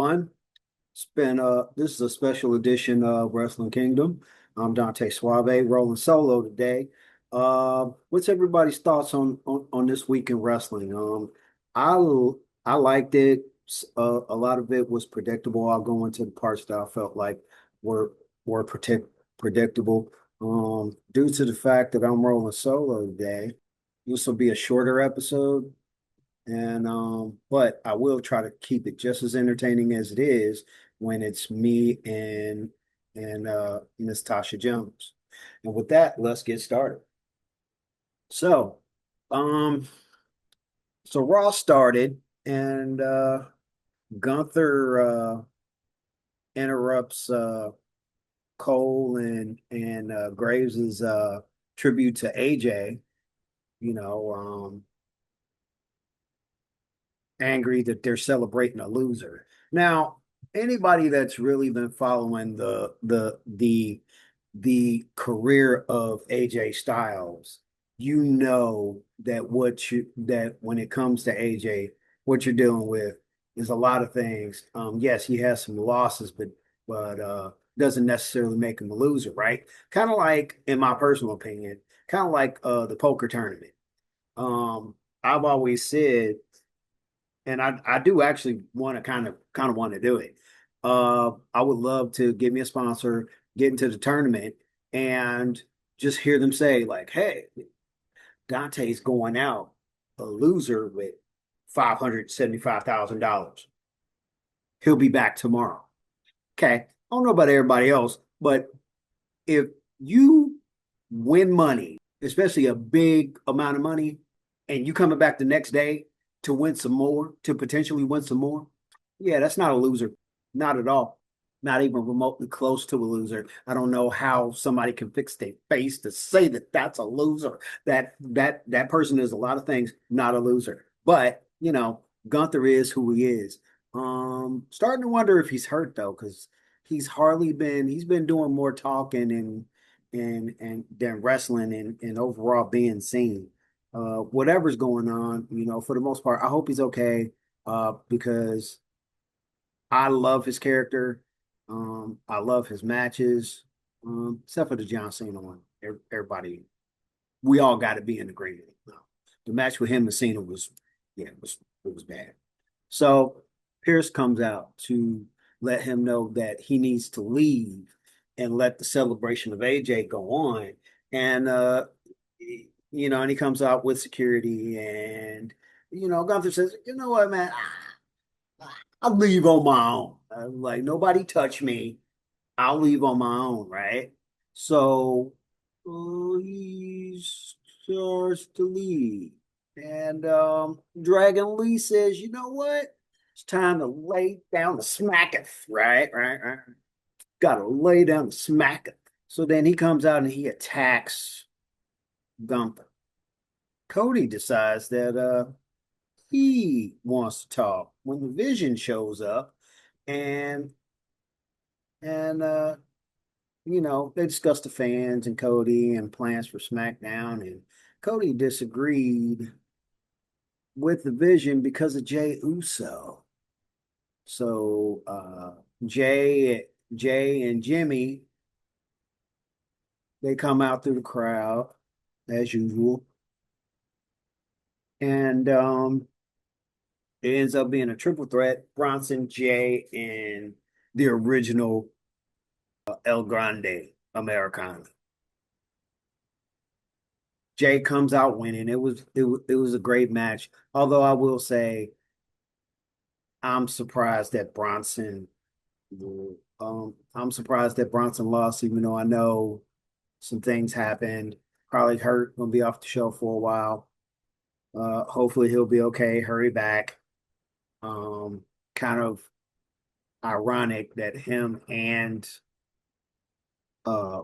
everyone. This is a special edition of Wrestling Kingdom. I'm Dante Suave, rolling solo today. What's everybody's thoughts on this week in wrestling? I I liked it. A lot of it was predictable. I'll go into the parts that I felt like were predictable. Due to the fact that I'm rolling solo today, this will be a shorter episode. And but I will try to keep it just as entertaining as it is when it's me and Miss Tasha Jones. And with that, let's get started. So, um, so Raw started and Gunther interrupts Cole and Graves's tribute to AJ, you know, angry that they're celebrating a loser. Now, anybody that's really been following the career of AJ Styles, you know that when it comes to AJ, what you're dealing with is a lot of things. Yes, he has some losses, but doesn't necessarily make him a loser, right? Kind of like, in my personal opinion, kind of like the poker tournament. I've always said and I do actually want to kind of want to do it. I would love to get me a sponsor, get into the tournament, and just hear them say like, "Hey, Dante's going out a loser with $575,000. He'll be back tomorrow." Okay, I don't know about everybody else, but if you win money, especially a big amount of money, and you coming back the next day to win some more, to potentially win some more, yeah, that's not a loser. Not at all. Not even remotely close to a loser. I don't know how somebody can fix their face to say that that's a loser. That person is a lot of things, not a loser. But, Gunther is who he is. Starting to wonder if he's hurt though, because he's been doing more talking and than wrestling and overall being seen. Whatever's going on, for the most part, I hope he's okay. Because I love his character. I love his matches. Except for the John Cena one. Everybody, we all got to be in agreement. The match with him and Cena was, yeah, it was bad. So Pierce comes out to let him know that he needs to leave and let the celebration of AJ go on. And and he comes out with security and Gunther says, "You know what, man? I'll leave on my own. Like nobody touch me. I'll leave on my own, right?" So he starts to leave. And Dragon Lee says, "You know what? It's time to lay down the smacketh, right? Right. Gotta lay down the smacketh." So then he comes out and he attacks Gunther. Cody decides that he wants to talk when the Vision shows up, and and they discuss the fans and Cody and plans for SmackDown, and Cody disagreed with the Vision because of Jay Uso. So Jay and Jimmy, they come out through the crowd as usual, and it ends up being a triple threat: Bronson, Jay, and the original El Grande Americana. Jay comes out winning. It was a great match. Although I will say I'm surprised that Bronson I'm surprised that Bronson lost, even though I know some things happened. Probably hurt, gonna be off the show for a while. Hopefully he'll be okay. Hurry back. Kind of ironic that him and uh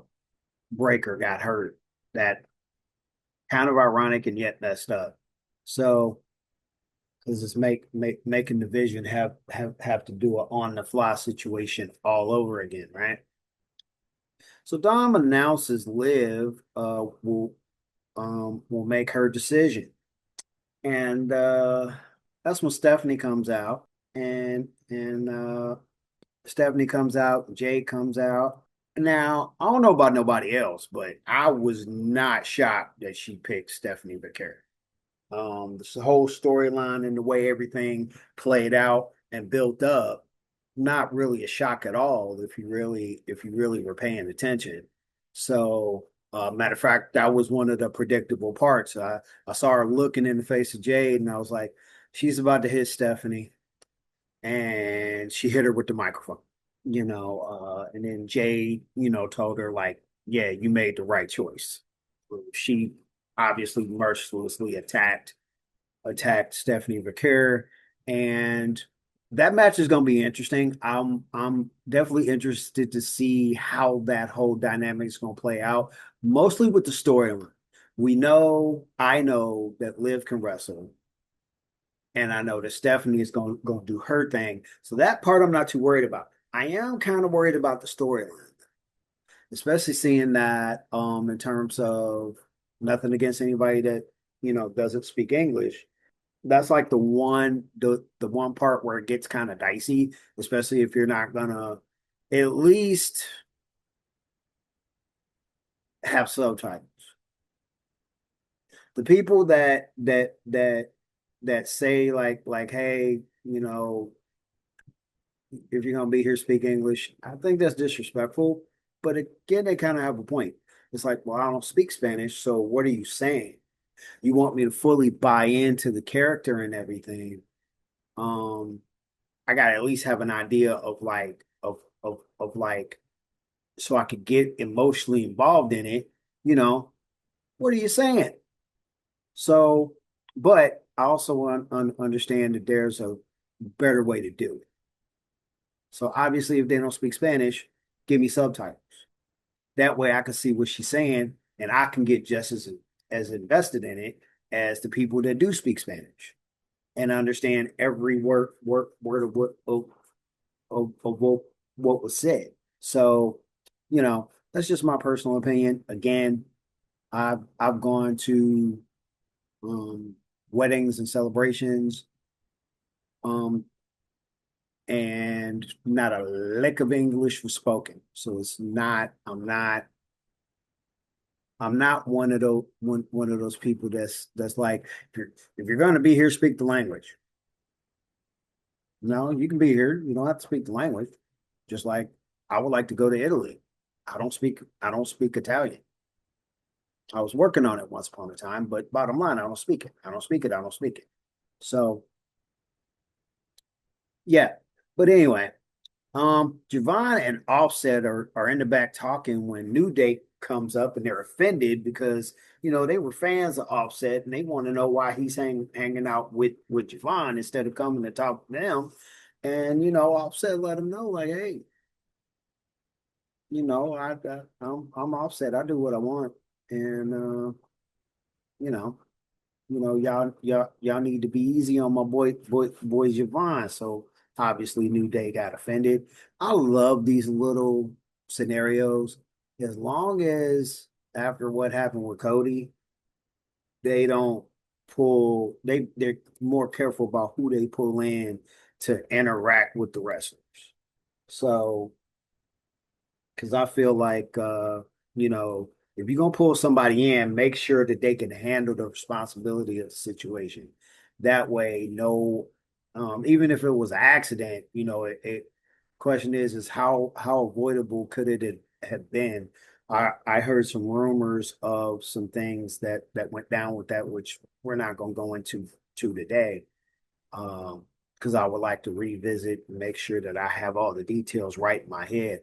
Breaker got hurt. That kind of ironic and yet messed up. So because it's making the Vision have to do an on the fly situation all over again, right? So Dom announces Liv will make her decision, and that's when Stephanie comes out, and Stephanie comes out, Jade comes out. Now, I don't know about nobody else, but I was not shocked that she picked Stephanie Becker. This whole storyline and the way everything played out and built up, not really a shock at all if you really were paying attention. So, matter of fact, that was one of the predictable parts. I saw her looking in the face of Jade, and I was like, she's about to hit Stephanie, and she hit her with the microphone. And then Jade, told her like, yeah, you made the right choice. She obviously mercilessly attacked Stephanie Vaquer, and that match is going to be interesting. I'm definitely interested to see how that whole dynamic is going to play out, mostly with the storyline. I know that Liv can wrestle, and I know that Stephanie is going to do her thing. So that part I'm not too worried about. I am kind of worried about the storyline, especially seeing that in terms of nothing against anybody that doesn't speak English. That's like the one part where it gets kind of dicey, especially if you're not gonna at least have subtitles. The people that say like hey, if you're gonna be here, speak English. I think that's disrespectful. But again, they kind of have a point. It's like, well, I don't speak Spanish, so what are you saying? You want me to fully buy into the character and everything? Um, I gotta at least have an idea of like so I could get emotionally involved in it. You know, what are you saying? So, but I also understand that there's a better way to do it. So obviously, if they don't speak Spanish, give me subtitles. That way, I can see what she's saying, and I can get just as invested in it as the people that do speak Spanish and understand every word of what was said. So, that's just my personal opinion. Again, I've gone to um, weddings and celebrations, um, and not a lick of English was spoken. So it's not. I'm not one of those people that's like if you're going to be here, speak the language. No, you can be here. You don't have to speak the language. Just like I would like to go to Italy. I don't speak Italian. I was working on it once upon a time, but bottom line, I don't speak it. I don't speak it. I don't speak it. So yeah. But anyway, Javon and Offset are in the back talking when New Day comes up and they're offended because they were fans of Offset and they want to know why he's hanging out with Javon instead of coming to talk to them. And Offset let him know like, hey, I'm Offset. I do what I want, and you know, y'all need to be easy on my boy Javon. So obviously, New Day got offended. I love these little scenarios as long as after what happened with Cody, they don't they're more careful about who they pull in to interact with the wrestlers. So because I feel like if you're gonna pull somebody in, make sure that they can handle the responsibility of the situation. That way, no, even if it was an accident, question is how avoidable could it have been? I heard some rumors of some things that went down with that, which we're not gonna go into today. Because I would like to revisit and make sure that I have all the details right in my head.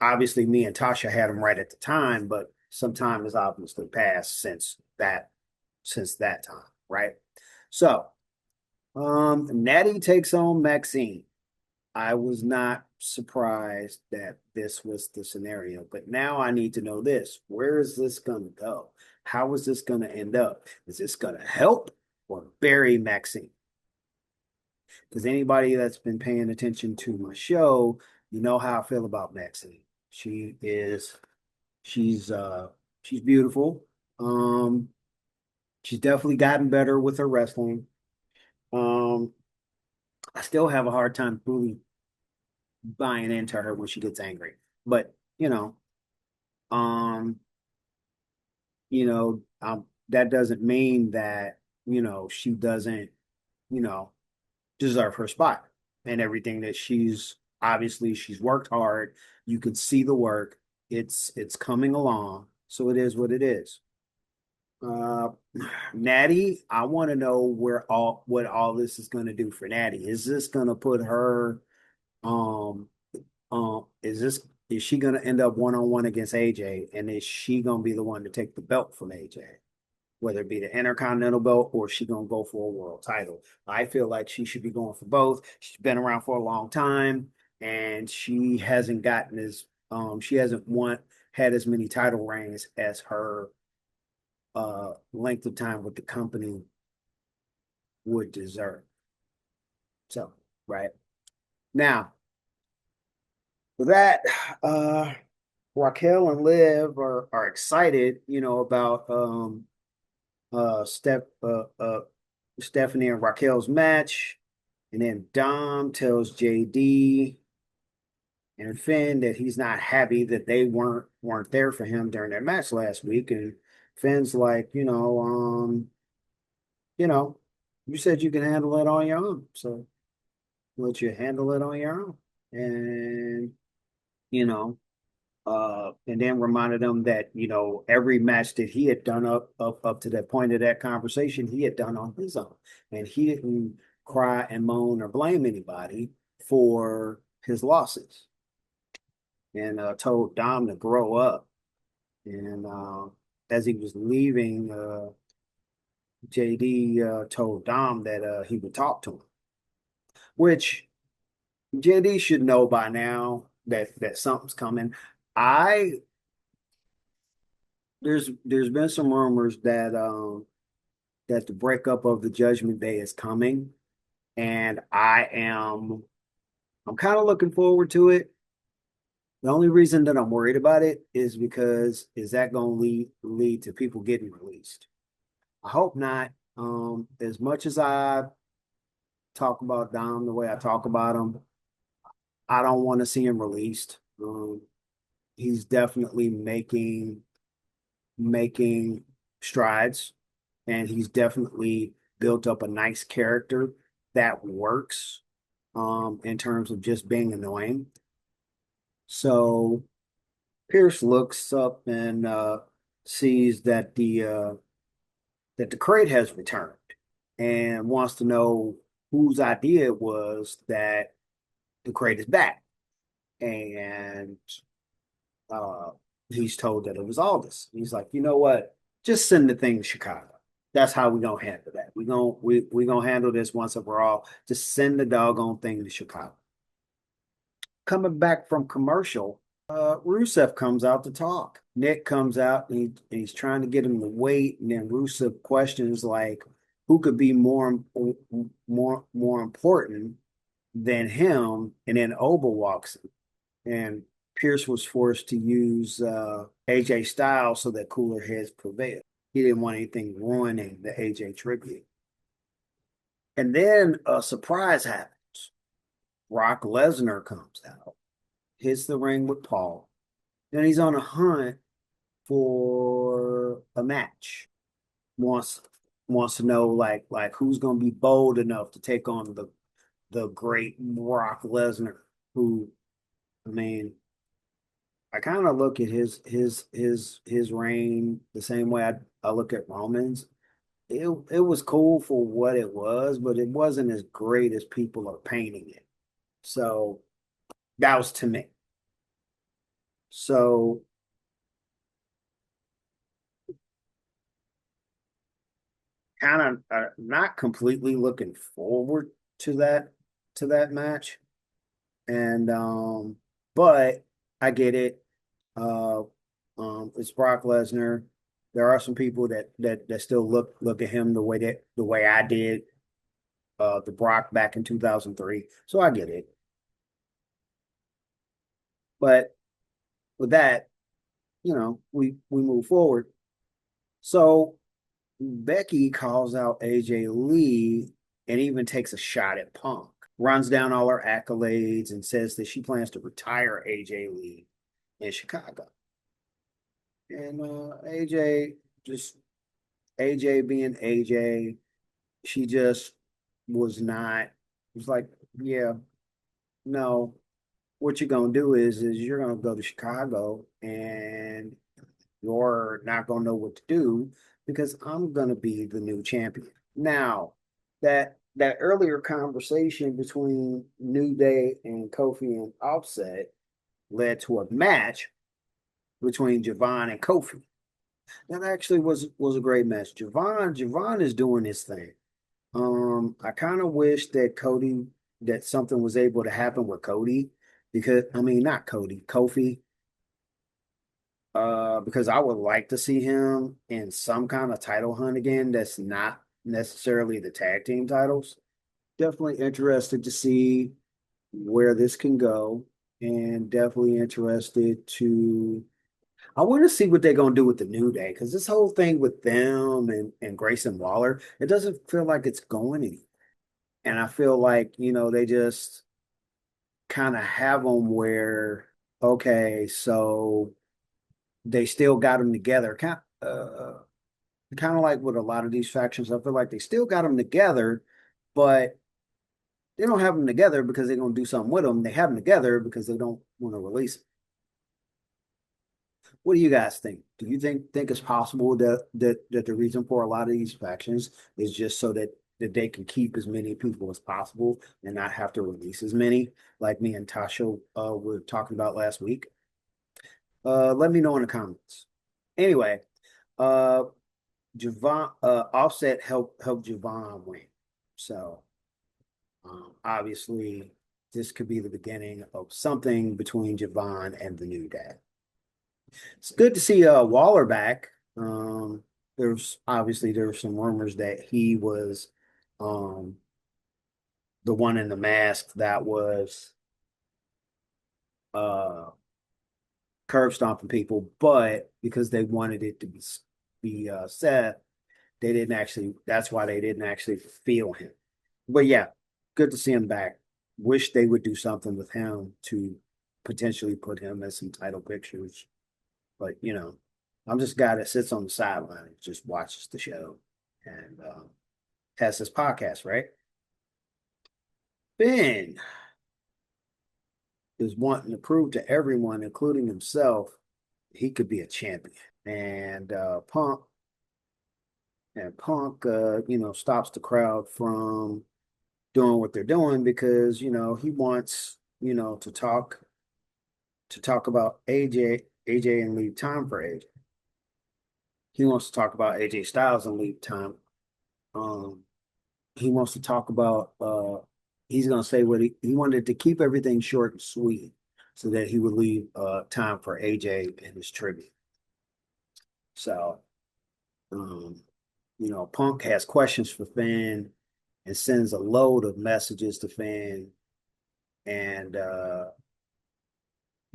Obviously, me and Tasha had them right at the time, but some time has obviously passed since that time, right? So, Natty takes on Maxine. I was not surprised that this was the scenario, but now I need to know this. Where is this going to go? How is this going to end up? Is this going to help or bury Maxine? Because anybody that's been paying attention to my show, you know how I feel about Maxine. She is she's she's beautiful. Um she's definitely gotten better with her wrestling. Um I still have a hard time really buying into her when she gets angry. But um, that doesn't mean that, she doesn't, you know, deserve her spot and everything that she's worked hard. You can see the work. It's coming along. So it is what it is. Uh, Natty, I want to know what all this is going to do for Natty. Is this going to put her um is she going to end up one on one against AJ, and is she going to be the one to take the belt from AJ? Whether it be the Intercontinental belt or she gonna go for a world title. I feel like she should be going for both. She's been around for a long time, and she hasn't had as many title reigns as her length of time with the company would deserve. So, right now, for that, uh, Raquel and Liv are excited, about Stephanie and Raquel's match. And then Dom tells JD and Finn that he's not happy that they weren't there for him during their match last week. And Finn's like, you know, you said you can handle it on your own, so let you handle it on your own. And you know, and then reminded him that every match that he had done up to that point of that conversation, he had done on his own, and he didn't cry and moan or blame anybody for his losses, and told Dom to grow up. And as he was leaving, JD told Dom that he would talk to him, which JD should know by now that something's coming. I there's been some rumors that the breakup of the Judgment Day is coming, and I'm kind of looking forward to it. The only reason that I'm worried about it is because is that going to lead to people getting released? I hope not. As much as I talk about Dom the way I talk about him, I don't want to see him released. He's definitely making strides, and he's definitely built up a nice character that works in terms of just being annoying. So Pierce looks up and sees that the crate has returned and wants to know whose idea it was that the crate is back. And uh, he's told that it was Aldous. He's like, you know what? Just send the thing to Chicago. That's how we're gonna handle that. We gonna handle this once and for all. Just send the doggone thing to Chicago. Coming back from commercial, Rusev comes out to talk. Nick comes out and he's trying to get him to wait, and then Rusev questions like, who could be more important than him? And then Oba walks in, and Pierce was forced to use AJ Styles so that cooler heads prevail. He didn't want anything ruining the AJ tribute. And then a surprise happens. Brock Lesnar comes out, hits the ring with Paul. Then he's on a hunt for a match. Wants wants to know like who's going to be bold enough to take on the great Brock Lesnar. Who, I mean, I kind of look at his reign the same way I look at Roman's. It was cool for what it was, but it wasn't as great as people are painting it. So that was to me. So kind of not completely looking forward to that match, and but I get it. Uh, it's Brock Lesnar. There are some people that still look at him the way I did the Brock back in 2003. So I get it. But with that, we move forward. So Becky calls out AJ Lee and even takes a shot at Punk. runs down all her accolades and says that she plans to retire AJ Lee in Chicago. And just AJ being AJ, she just was not, was like, yeah, no, what you're gonna do is you're gonna go to Chicago and you're not gonna know what to do because I'm gonna be the new champion. Now, that earlier conversation between New Day and Kofi and Offset led to a match between Javon and Kofi. That actually was a great match. Javon is doing his thing. I kind of wish that something was able to happen with Cody because I mean not Cody, Kofi. Because I would like to see him in some kind of title hunt again that's not necessarily the tag team titles. Definitely interested to see where this can go, and definitely interested to. I want to see what they're gonna do with the New Day because this whole thing with them and Grayson Waller, it doesn't feel like it's going anywhere. And I feel like, they just kind of have them where, okay, so they still got them together. Kind of like with a lot of these factions, I feel like they still got them together, but they don't have them together because they're going to do something with them. They have them together because they don't want to release it. What do you guys think? Do you think it's possible that the reason for a lot of these factions is just so that they can keep as many people as possible and not have to release as many, like me and Tasha were talking about last week? Let me know in the comments. Anyway, uh, Javon Offset helped Javon win, so obviously this could be the beginning of something between Javon and the New Day. It's good to see Waller back. There were some rumors that he was um, the one in the mask that was uh, curb stomping people, but because they wanted it to be Seth, they didn't actually. That's why they didn't actually feel him. But yeah, good to see him back. Wish they would do something with him to potentially put him in some title pictures. But I'm just a guy that sits on the sideline and just watches the show and has this podcast, right? Ben is wanting to prove to everyone, including himself, he could be a champion. And Punk, stops the crowd from doing what they're doing because he wants to talk about AJ and leave time for AJ. He wants to talk about AJ Styles and leave time. Um, he wants to talk about he's going to say what he wanted to keep everything short and sweet so that he would leave time for AJ and his tribute. So, um, Punk has questions for Finn and sends a load of messages to Finn and the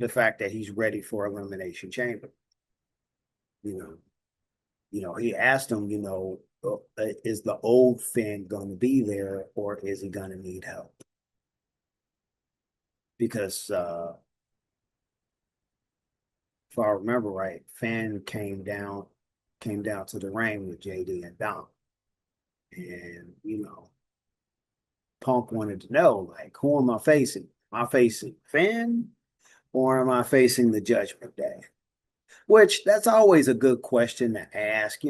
fact that he's ready for Elimination Chamber. You know, he asked him, is the old Finn going to be there or is he going to need help? Because if I remember right, Finn came down to the ring with JD and Dom. And, Punk wanted to know, like, who am I facing? Am I facing Finn or am I facing the Judgment Day? Which that's always a good question to ask,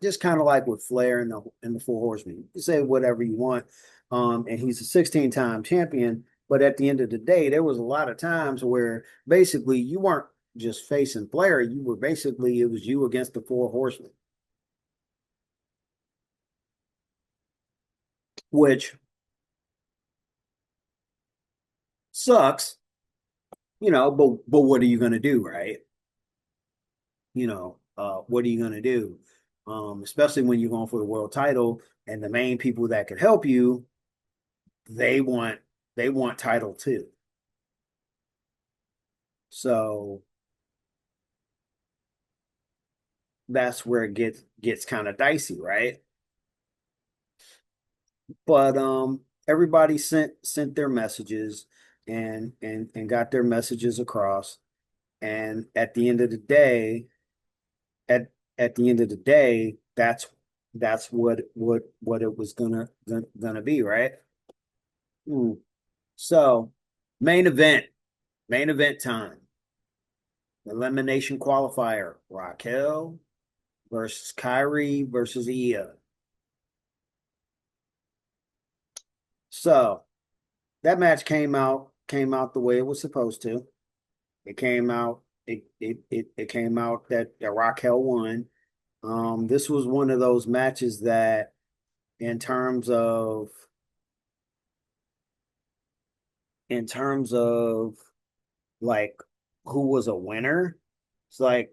just kind of like with Flair and the Four Horsemen. You say whatever you want. And he's a 16-time champion, but at the end of the day, there was a lot of times where basically you weren't just facing Flair, it was you against the Four Horsemen, which sucks, but what are you gonna do, right? What are you gonna do? Especially when you're going for the world title and the main people that could help you they want they want title too. So that's where it gets kind of dicey, right? But everybody sent their messages and got their messages across. And at the end of the day, at at the end of the day, that's what it was gonna be, right? Hmm. So, main event, main event time. Elimination qualifier. Raquel versus Kyrie versus Ia. So that match came out the way it was supposed to. It came out that Raquel won. This was one of those matches that, in terms of like who was a winner, it's like,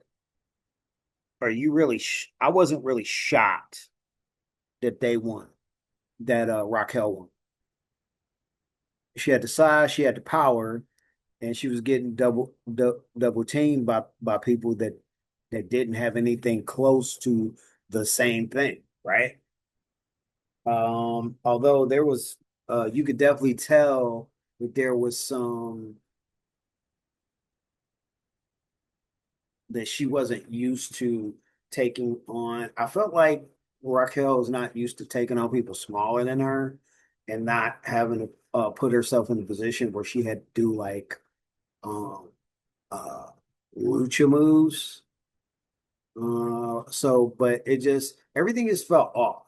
are you really? I wasn't really shocked that they won. That Raquel won. She had the size, she had the power, and she was getting double teamed by people that didn't have anything close to the same thing, right? Although there was, you could definitely tell that there was some that she wasn't used to taking on. I felt like Raquel was not used to taking on people smaller than her and not having to put herself in a position where she had to do like um, uh, lucha moves. But it just everything just felt off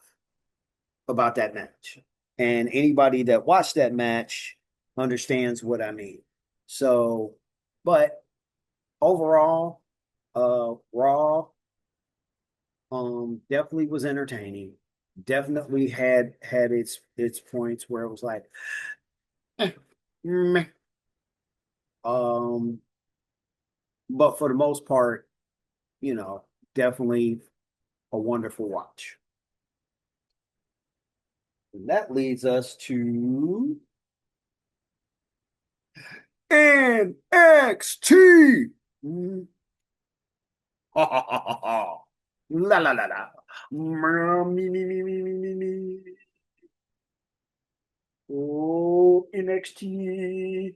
about that match. And anybody that watched that match understands what I mean. So, but overall, Raw definitely was entertaining. Definitely had its points where it was like, meh. Um, but for the most part, you know, definitely a wonderful watch. And that leads us to NXT. Mm. Ha ha ha ha ha. La la la la. Me, me, me, me, me, me, me. Oh, NXT.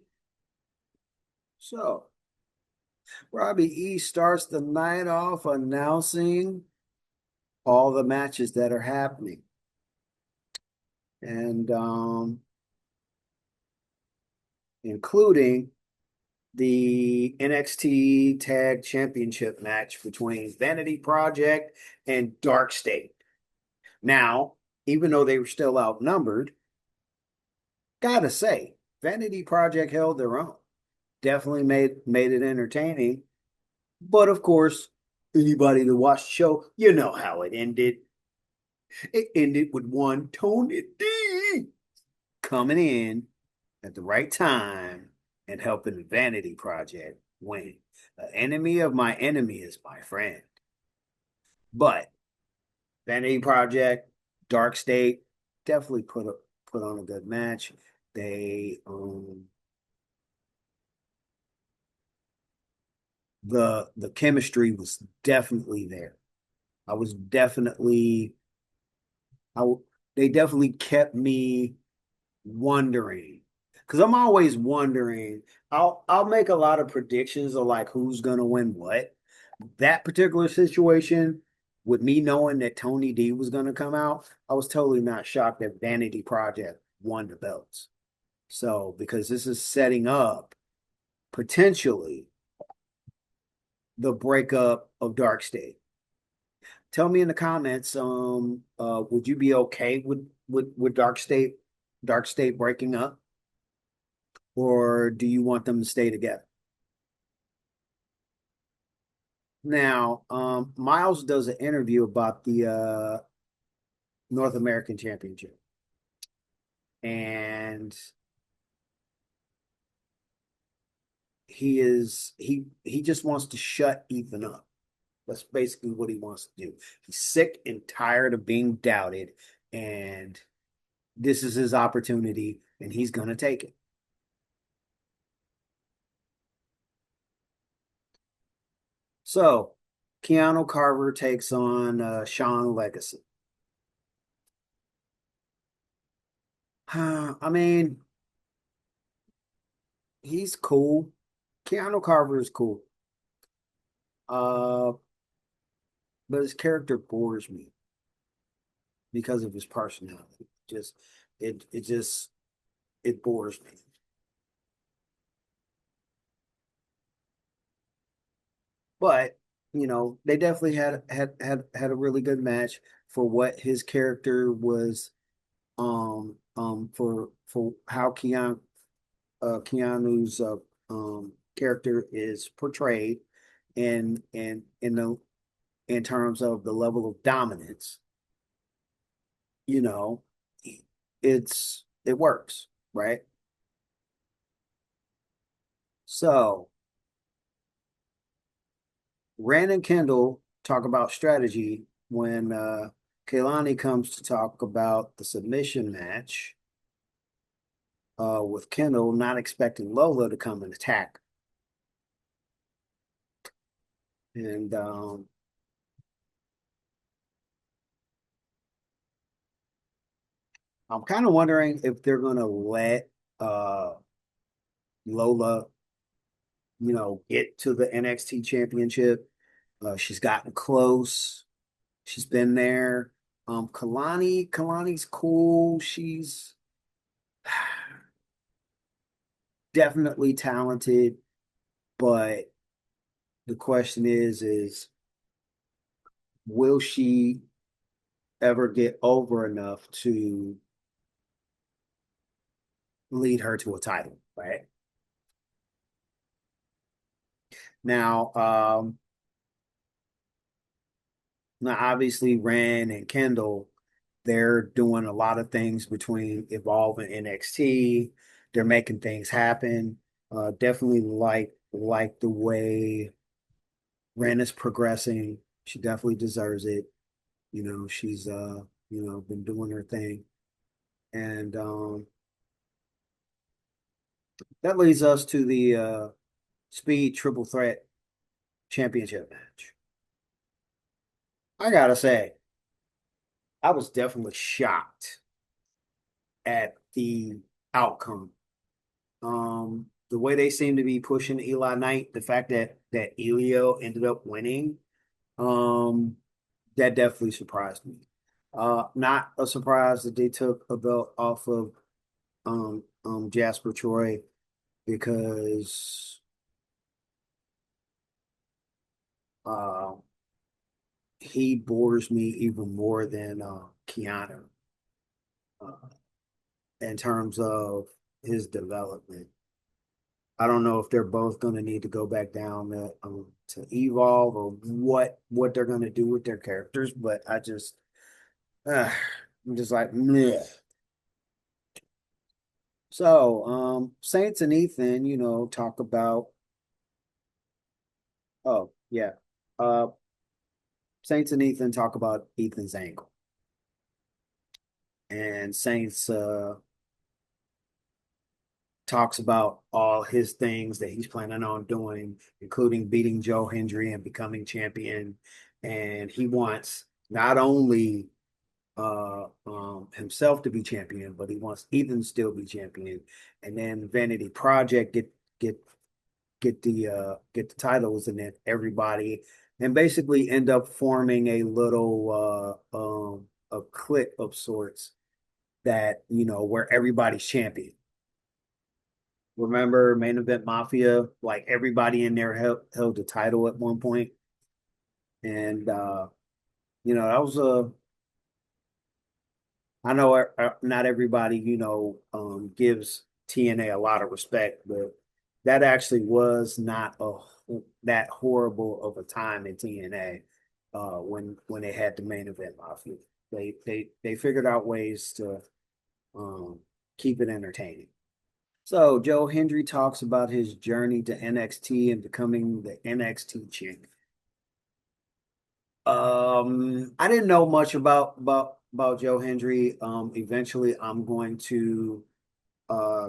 So, Robbie E starts the night off announcing all the matches that are happening. And including the NXT Tag Championship match between Vanity Project and Dark State. Now, even though they were still outnumbered, gotta say, Vanity Project held their own. Definitely made it entertaining. But of course, anybody that watched the show, you know how it ended. It ended with one Tony D coming in at the right time and helping the Vanity Project win. The enemy of my enemy is my friend. But Vanity Project, Dark State, definitely put on a good match. They the chemistry was definitely there. I was definitely I they definitely kept me wondering because I'm always wondering. I'll make a lot of predictions of like who's gonna win what. That particular situation, with me knowing that Tony D was gonna come out, I was totally not shocked that Vanity Project won the belts. So because this is setting up potentially the breakup of Dark State. Tell me in the comments, would you be okay with Dark State breaking up, or do you want them to stay together? Now, Miles does an interview about the North American Championship, and he just wants to shut Ethan up. That's basically what he wants to do. He's sick and tired of being doubted, and this is his opportunity, and he's gonna take it. So, Keanu Carver takes on Sean Legacy. I mean, he's cool. Keanu Carver is cool. Uh, but his character bores me because of his personality. Just it it bores me. But they definitely had a really good match for what his character was. For how Keanu's character is portrayed, and in terms of the level of dominance, you know, it works, right? So Rand and Kendall talk about strategy when Kaylani comes to talk about the submission match with Kendall not expecting Lola to come and attack. And I'm kind of wondering if they're going to let uh, Lola, get to the NXT championship. She's gotten close. She's been there. Kalani's cool. She's definitely talented, but the question is will she ever get over enough to lead her to a title, right? Now, now obviously Rand and Kendall, they're doing a lot of things between Evolve and NXT. They're making things happen. Definitely like the way Rand is progressing. She definitely deserves it. She's been doing her thing. And that leads us to the Speed Triple Threat Championship match. I gotta say, I was definitely shocked at the outcome. The way they seem to be pushing Eli Knight, the fact that Elio ended up winning, um, that definitely surprised me. Not a surprise that they took a belt off of Jasper Troy because uh, he bores me even more than Keanu uh, in terms of his development. I don't know if they're both going to need to go back down to evolve or what they're going to do with their characters, but uh, I'm just like, meh. So, Saints and Ethan, talk about, oh yeah, uh, Saints and Ethan talk about Ethan's ankle, and Saints talks about all his things that he's planning on doing, including beating Joe Hendry and becoming champion. And he wants not only himself to be champion, but he wants Ethan to still be champion. And then Vanity Project get get the titles, and then everybody and basically end up forming a little a clique of sorts that where everybody's champion. Remember Main Event Mafia? Like everybody in there held the title at one point, and that was a. I know not everybody gives TNA a lot of respect, but that actually was not that horrible of a time in TNA when they had the Main Event Mafia. They figured out ways to um, keep it entertaining. So Joe Hendry talks about his journey to NXT and becoming the NXT champion. I didn't know much about Joe Hendry. Eventually, I'm going to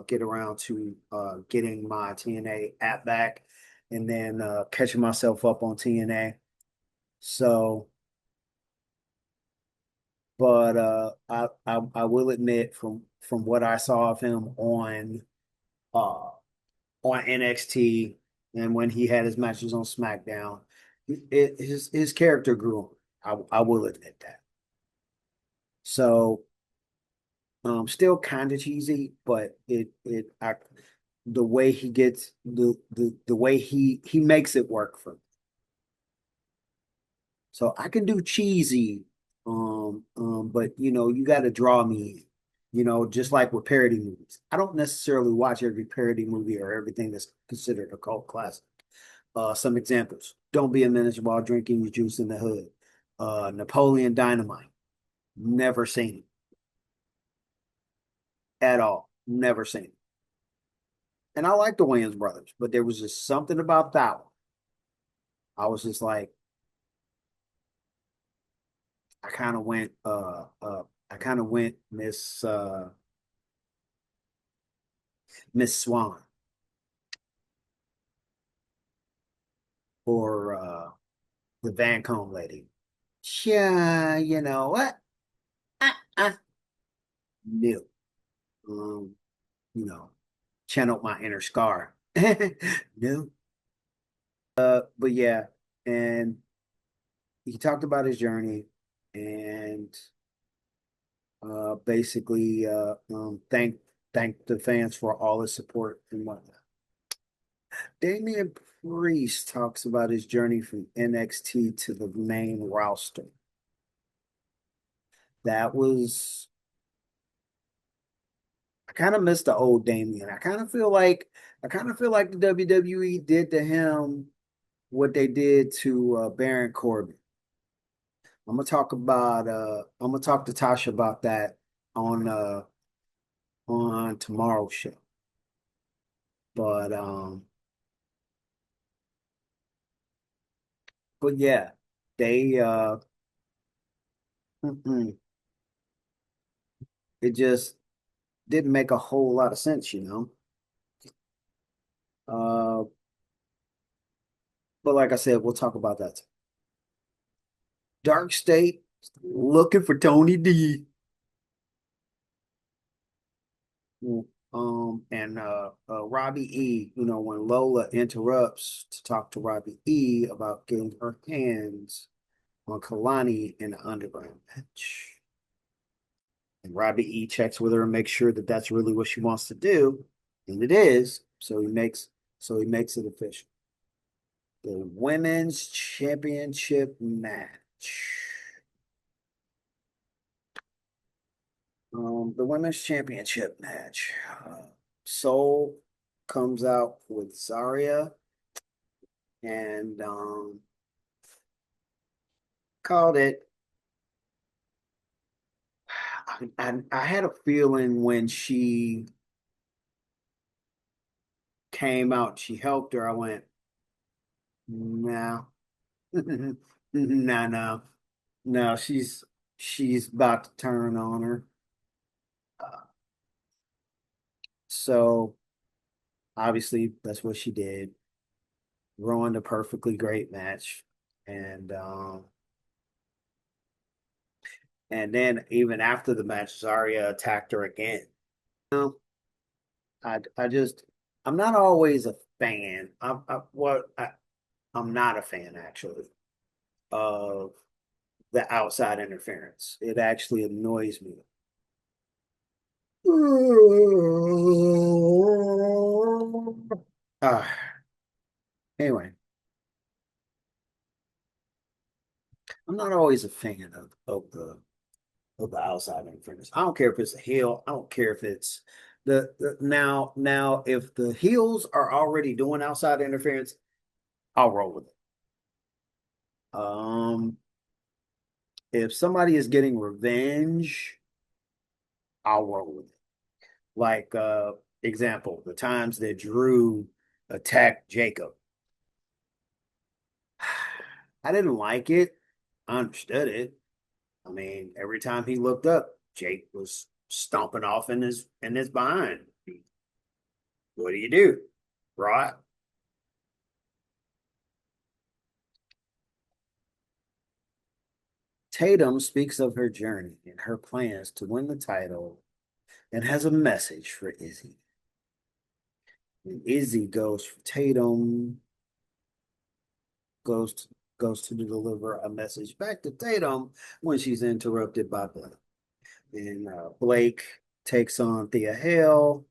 get around to getting my TNA app back, and then catching myself up on TNA. So But I will admit from what I saw of him uh on NXT and when he had his matches on SmackDown, his character grew on. I will admit that. So still kind of cheesy, but the way he gets the way he makes it work for me. So I can do cheesy, but you got to draw me in. Just like with parody movies. I don't necessarily watch every parody movie or everything that's considered a cult classic. Some examples: Don't Be a Menace while drinking your juice in the hood. Napoleon Dynamite. Never seen it at all. Never seen it. And I like the Wayans brothers, but there was just something about that one. I was just like, I kind of went, Miss Swan or the Van Cone lady. Yeah, you know what? I knew. Um, you know, channeled my inner Scar. No. But yeah, and he talked about his journey and basically thank the fans for all the support and whatnot. Damian Priest talks about his journey from NXT to the main roster. That was I kind of miss the old Damian. I kind of feel like the WWE did to him what they did to Baron Corbin. I'm gonna talk to Tasha about that on uh on tomorrow's show. But yeah, they mm-mm, it just didn't make a whole lot of sense. Uh but like I said, we'll talk about that. Dark State looking for Tony D. And Robbie E, when Lola interrupts to talk to Robbie E about getting her hands on Kalani in the underground match. And Robbie E checks with her and makes sure that that's really what she wants to do, and it is. So he makes it official. The women's championship match. The women's championship match. Soul comes out with Zarya and called it. I had a feeling when she came out, she helped her. I went, no, no, no, no. She's about to turn on her. Uh, so obviously that's what she did. Ruined a perfectly great match, and then even after the match, Zarya attacked her again. I just I'm not always a fan. I'm not a fan actually of the outside interference. It actually annoys me. Uh, anyway, I'm not always a fan of the outside interference. I don't care if it's a heel. I don't care if it's now if the heels are already doing outside interference, I'll roll with it. Um, if somebody is getting revenge, I'll roll with it. Like example, the times that Drew attacked Jacob. I didn't like it. I understood it. I mean, every time he looked up, Jake was stomping off in his behind. What do you do? Right? Tatum speaks of her journey and her plans to win the title and has a message for Izzy. And Izzy goes for Tatum, goes to, goes to deliver a message back to Tatum when she's interrupted by Blake. And Blake takes on Thea Hale,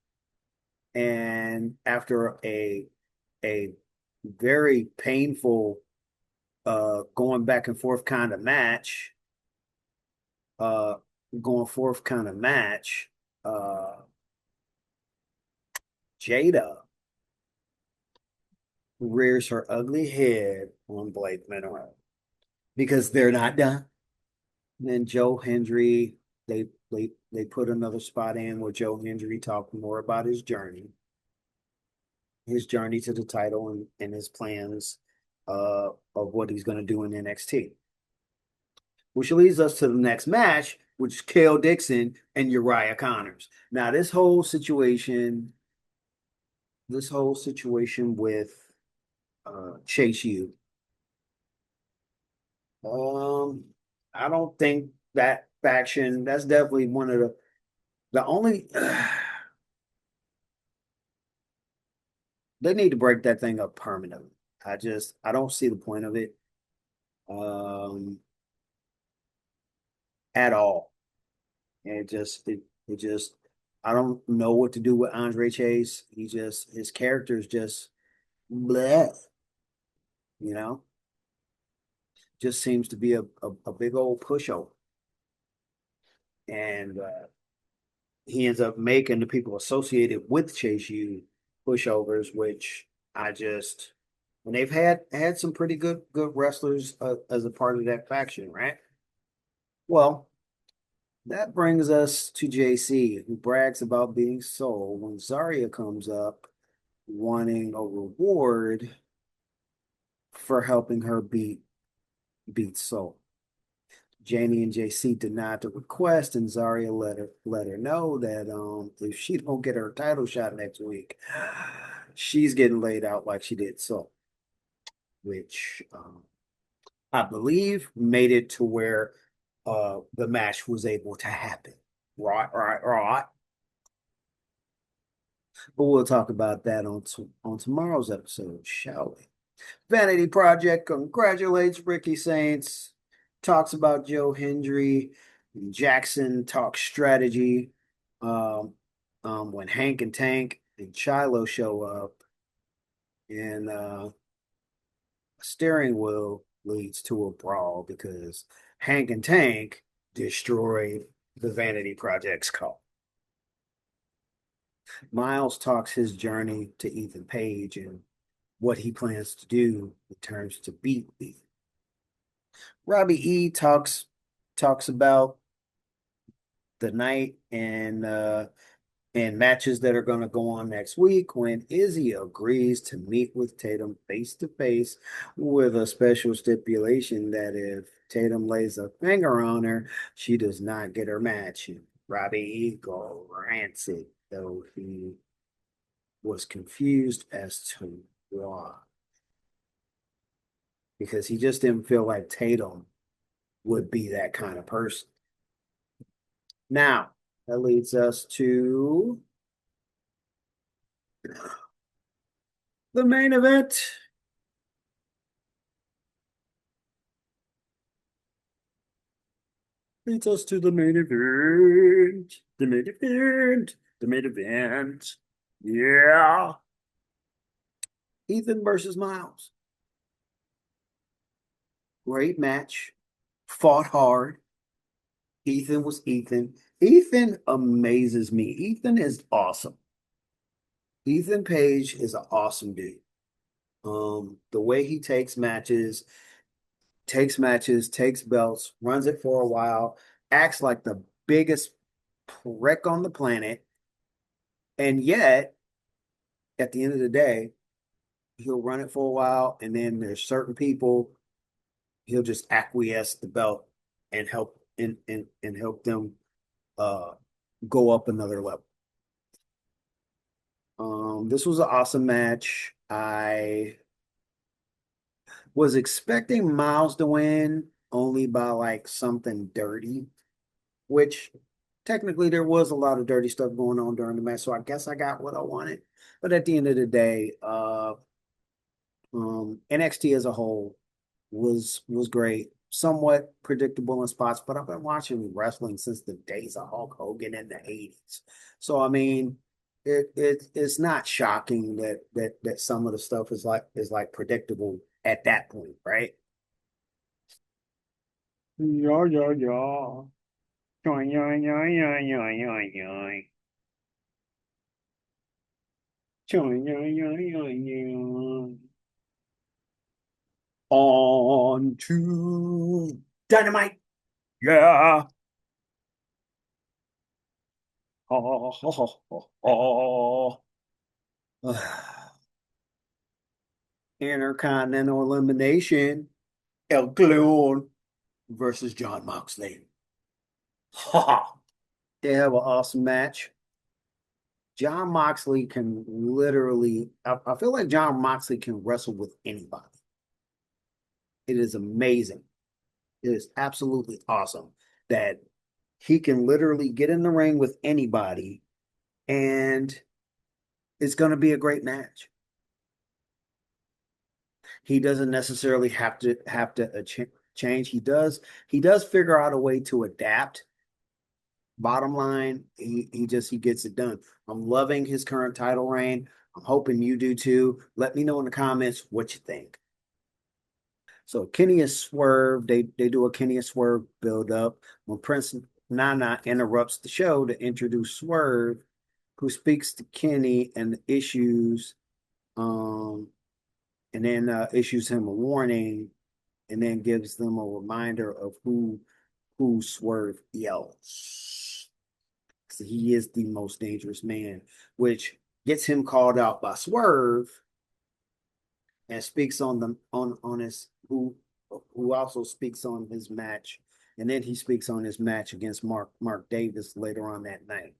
and after a very painful going back and forth kind of match, uh, going forth kind of match, uh, Jada rears her ugly head on Blake Mineral because they're not done. And then Joe Hendry, they put another spot in where Joe Hendry talked more about his journey to the title and his plans of what he's going to do in NXT. Which leads us to the next match, which is Kale Dixon and Uriah Connors. Now, this whole situation with Chase U, um, I don't think that faction. That's definitely one of the only. They need to break that thing up permanently. I don't see the point of it um, at all. And it just I don't know what to do with Andre Chase. His character is just bleh, you know, just seems to be a big old pushover. And he ends up making the people associated with Chase U pushovers, which I just and they've had some pretty good wrestlers as a part of that faction, right? Well, that brings us to JC, who brags about being sold when Zarya comes up wanting a reward for helping her beat Soul. Jamie and JC denied the request, and Zarya let her know that if she don't get her title shot next week, she's getting laid out like she did Soul, which I believe made it to where the match was able to happen. Right, right, right. But we'll talk about that on tomorrow's episode, shall we? Vanity Project congratulates Ricky Saints, talks about Joe Hendry. Jackson talks strategy. Um, when Hank and Tank and Shiloh show up, and steering wheel leads to a brawl because Hank and Tank destroyed the Vanity Project's car. Miles talks his journey to Ethan Page and what he plans to do in terms to beat Ethan. Robbie E talks about the night and matches that are going to go on next week when Izzy agrees to meet with Tatum face to face with a special stipulation that if Tatum lays a finger on her, she does not get her match. And Robbie E go rancid, though he was confused as to why. Because he just didn't feel like Tatum would be that kind of person. Now, that leads us to the main event. Leads us to the main event. The main event. The main event. Yeah. Ethan versus Miles. Great match. Fought hard. Ethan was Ethan. Ethan amazes me. Ethan is awesome. Ethan Page is an awesome dude. The way he takes belts, runs it for a while, acts like the biggest prick on the planet, and yet at the end of the day, he'll run it for a while, and then there's certain people he'll just acquiesce the belt and help them uh go up another level. This was an awesome match. I was expecting Miles to win, only by like something dirty, which technically there was a lot of dirty stuff going on during the match. So I guess I got what I wanted. But at the end of the day, NXT as a whole was great. Somewhat predictable in spots, but I've been watching wrestling since the days of Hulk Hogan in the 80s. So I mean, it's not shocking that some of the stuff is like predictable at that point, right? Yeah, yeah, yeah. Yeah, yeah, yeah, yeah, yeah, yeah, yeah. Yeah, yeah, yeah, yeah, yeah. On to Dynamite. Yeah. Oh, oh, oh, oh. Intercontinental Elimination. El Cleon versus John Moxley. Ha ha. They have an awesome match. John Moxley can literally, I feel like John Moxley can wrestle with anybody. It is amazing. It is absolutely awesome that he can literally get in the ring with anybody and it's going to be a great match. He doesn't necessarily have to change. He does figure out a way to adapt. Bottom line, he gets it done. I'm loving his current title reign. I'm hoping you do too. Let me know in the comments what you think. So Kenny is Swerve. They do a Kenny and Swerve build up when Prince Nana interrupts the show to introduce Swerve, who speaks to Kenny and the issues, um, and then issues him a warning, and then gives them a reminder of who Swerve yells. So he is the most dangerous man, which gets him called out by Swerve and speaks on them on his who also speaks on his match, and then he speaks on his match against Mark Davis later on that night.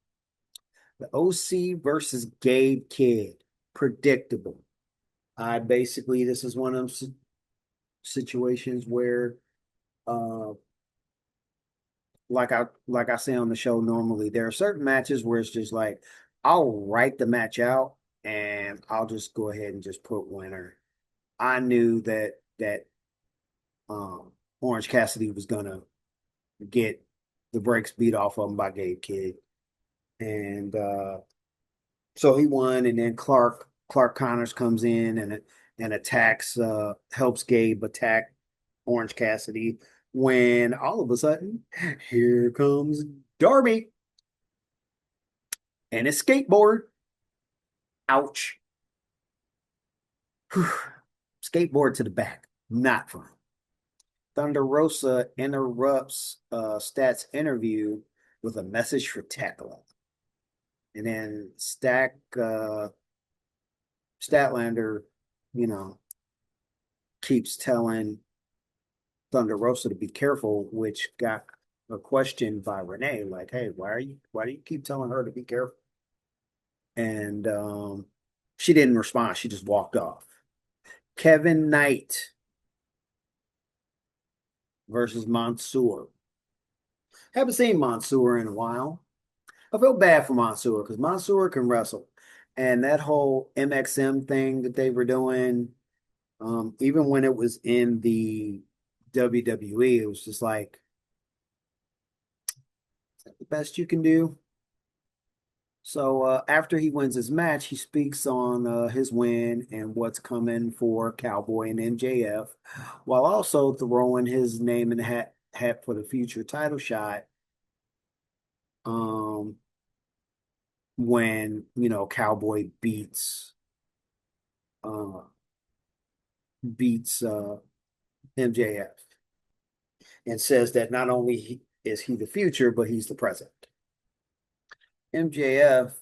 The OC versus Gabe Kidd, predictable. I basically this is one of them situations where uh like I say on the show normally, there are certain matches where it's just like I'll write the match out and I'll just go ahead and just put winner. I knew that Orange Cassidy was gonna get the brakes beat off of him by Gabe Kidd, and so he won. And then Clark Connors comes in and attacks, helps Gabe attack Orange Cassidy. When all of a sudden, here comes Darby and his skateboard. Ouch! Skateboard to the back, not fun. Thunder Rosa interrupts Stat's interview with a message for Tekla. And then Statlander, you know, keeps telling Thunder Rosa to be careful, which got a question by Renee, like, hey, why do you keep telling her to be careful? And she didn't respond. She just walked off. Kevin Knight versus Mansoor. Haven't seen Mansoor in a while. I feel bad for Mansoor because Mansoor can wrestle. And that whole MXM thing that they were doing, even when it was in the WWE, it was just like, is that the best you can do? So after he wins his match, he speaks on his win and what's coming for Cowboy and MJF, while also throwing his name in the hat for the future title shot. Um, when Cowboy uh, beats MJF and says that not only is he the future, but he's the present. MJF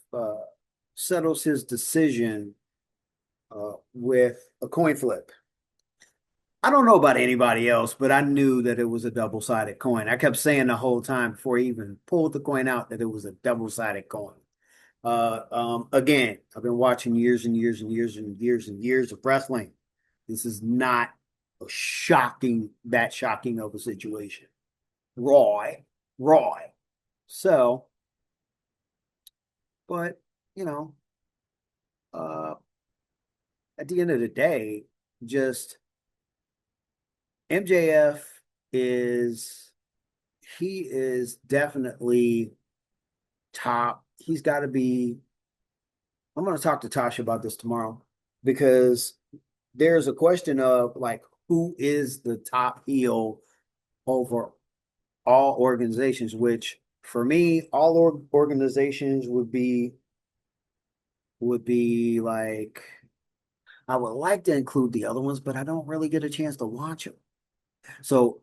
settles his decision with a coin flip. I don't know about anybody else, but I knew that it was a double-sided coin. I kept saying the whole time before he even pulled the coin out that it was a double-sided coin. Again, I've been watching years and years and years and years and years of wrestling. This is not. that shocking of a situation. Roy, Roy. So, but you know, uh, at the end of the day, just MJF is he is definitely top. He's got to be. I'm going to talk to Tasha about this tomorrow because there's a question of like who is the top heel over all organizations, which for me, all organizations would be like I would like to include the other ones, but I don't really get a chance to watch them. So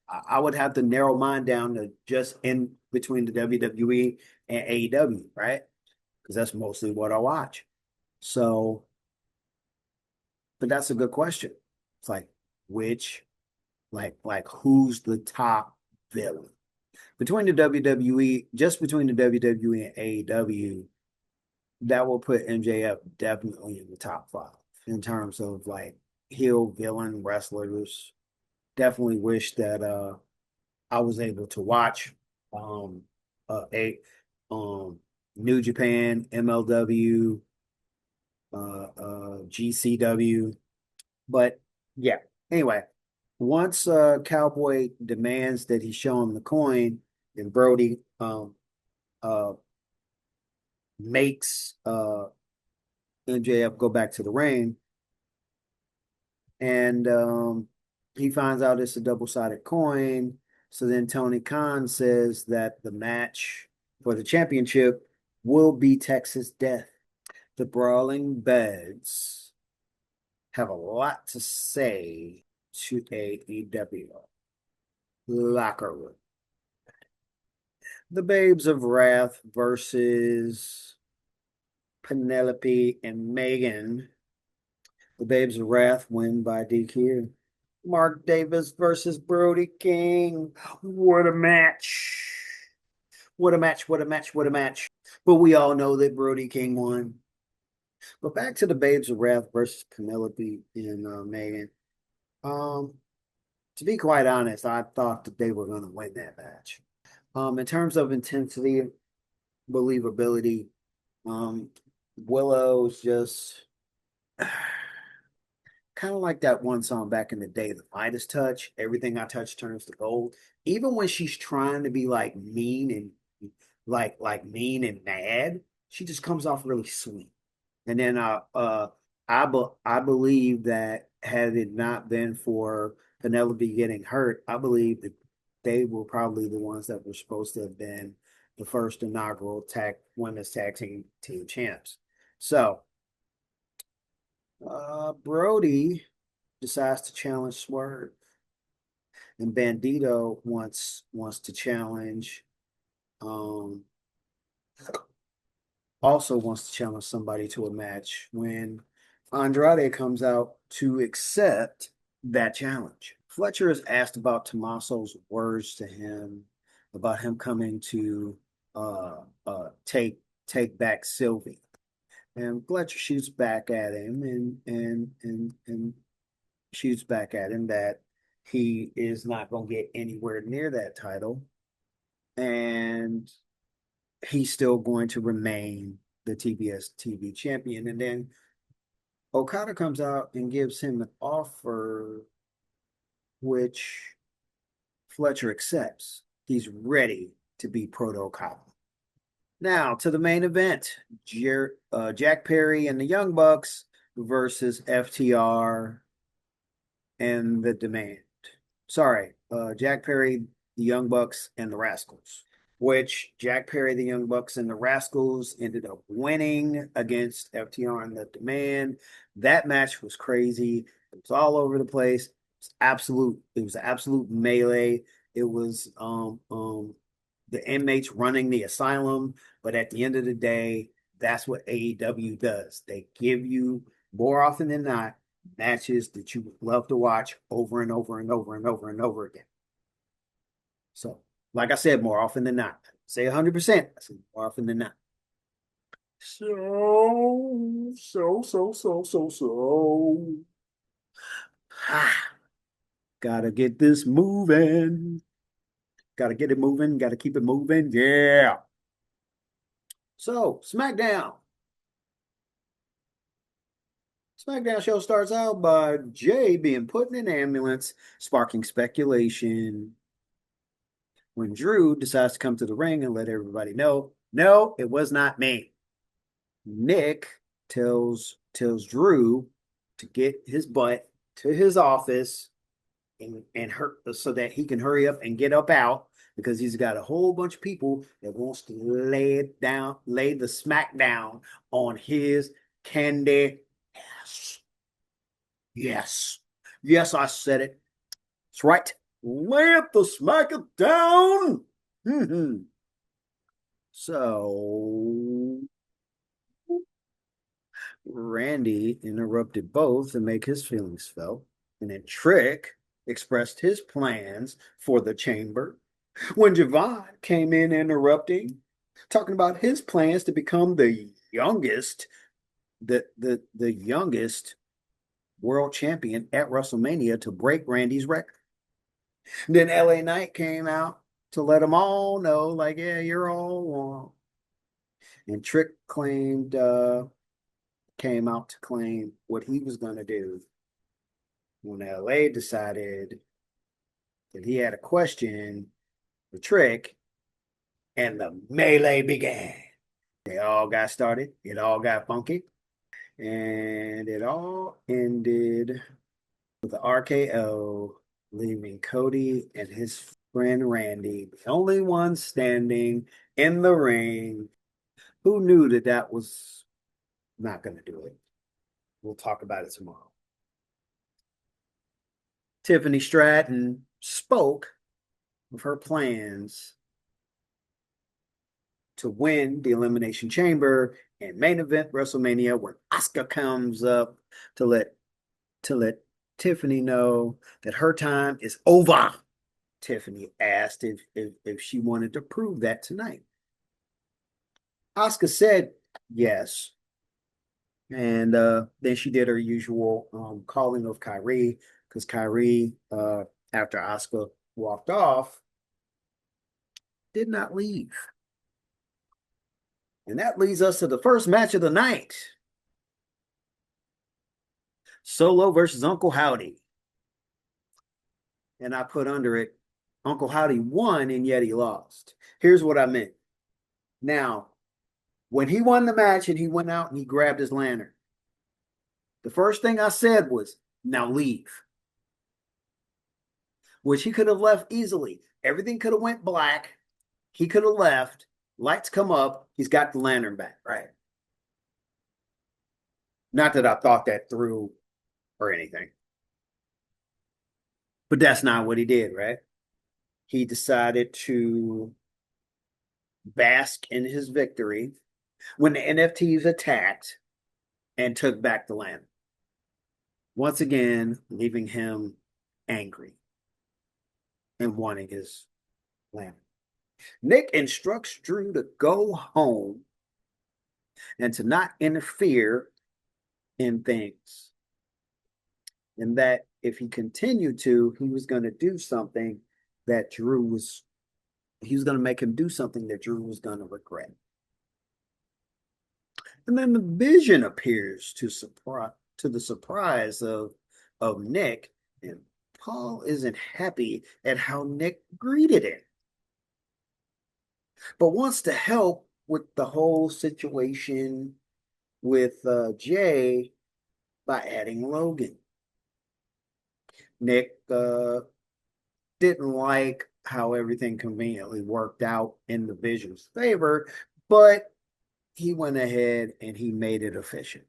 I would have to narrow mine down to just in between the WWE and AEW, right? Because that's mostly what I watch. So, but that's a good question. It's like which, like who's the top villain between the WWE, just between the WWE and AEW? That will put MJF definitely in the top five in terms of like heel villain wrestlers. Definitely wish that I was able to watch um a New Japan, MLW, GCW. But yeah, anyway, once Cowboy demands that he show him the coin, and Brody uh makes MJF go back to the ring, and he finds out it's a double-sided coin. So then Tony Khan says that the match for the championship will be Texas Death. The Brawling Beds have a lot to say to AEW locker room. The Babes of Wrath versus Penelope and Megan. The Babes of Wrath win by DQ. Mark Davis versus Brody King. What a match. What a match. What a match. What a match. But we all know that Brody King won. But back to the Babes of Wrath versus Penelope and Megan. Um, to be quite honest, I thought that they were going to win that match. In terms of intensity, believability, um, Willow's just kind of like that one song back in the day, the Midas touch. Everything I touch turns to gold. Even when she's trying to be like mean and like mean and mad, she just comes off really sweet. And then I believe that had it not been for Penelope getting hurt, I believe that they were probably the ones that were supposed to have been the first inaugural tag women's tag team champs. So Brody decides to challenge Swerve, and Bandito wants to challenge. Um, also wants to challenge somebody to a match when Andrade comes out to accept that challenge. Fletcher is asked about Tommaso's words to him about him coming to take back Sylvie. And Fletcher shoots back at him and shoots back at him that he is not going to get anywhere near that title. And he's still going to remain the TBS TV champion. And then Okada comes out and gives him an offer, which Fletcher accepts. He's ready to be Proto Okada. Now to the main event: Jack Perry and the Young Bucks versus FTR and the Demand. Sorry, Jack Perry, the Young Bucks, and the Rascals. Which Jack Perry, the Young Bucks, and the Rascals ended up winning against FTR and the Demand. That match was crazy. It was all over the place. It was absolute melee. It was the inmates running the asylum, but at the end of the day, that's what AEW does. They give you more often than not matches that you would love to watch over and over and over and over and over again. So, like I said, more often than not. Say 100%. I say more often than not. So. Ah, gotta get this moving. Gotta get it moving. Gotta keep it moving. Yeah. So, SmackDown. SmackDown show starts out by Jay being put in an ambulance, sparking speculation. When Drew decides to come to the ring and let everybody know, no, it was not me. Nick tells Drew to get his butt to his office and so that he can hurry up and get up out because he's got a whole bunch of people that wants to lay the smack down on his candy ass. Yes. Yes, I said it. That's right. Lay the smack it down. So Randy interrupted both to make his feelings felt, and then Trick expressed his plans for the chamber. When Javon came in interrupting, talking about his plans to become the youngest, the youngest world champion at WrestleMania to break Randy's record. Then LA Knight came out to let them all know, like, yeah, you're all wrong. And Trick came out to claim what he was going to do when LA decided that he had a question for Trick, and the melee began. They all got started, it all got funky, and it all ended with the RKO, leaving Cody and his friend Randy, the only one standing in the ring. Who knew that that was not going to do it? We'll talk about it tomorrow. Tiffany Stratton spoke of her plans to win the Elimination Chamber and main event WrestleMania when Asuka comes up to let Tiffany know that her time is over. Tiffany asked if she wanted to prove that tonight. Asuka said yes. And then she did her usual calling of Kyrie because Kyrie, after Asuka walked off, did not leave. And that leads us to the first match of the night. Solo versus Uncle Howdy. And I put under it, Uncle Howdy won and yet he lost. Here's what I meant. Now, when he won the match and he went out and he grabbed his lantern, the first thing I said was, now leave. Which he could have left easily. Everything could have went black. He could have left. Lights come up. He's got the lantern back, right? Not that I thought that through or anything. But that's not what he did, right? He decided to bask in his victory when the NFTs attacked and took back the lantern. Once again, leaving him angry and wanting his lantern. Nick instructs Drew to go home and to not interfere in things. And that if he continued to, he was going to do something that he was going to make him do something that Drew was going to regret. And then the Vision appears to the surprise of Nick, and Paul isn't happy at how Nick greeted him, but wants to help with the whole situation with Jay by adding Logan. Nick didn't like how everything conveniently worked out in the Vision's favor, but he went ahead and he made it efficient.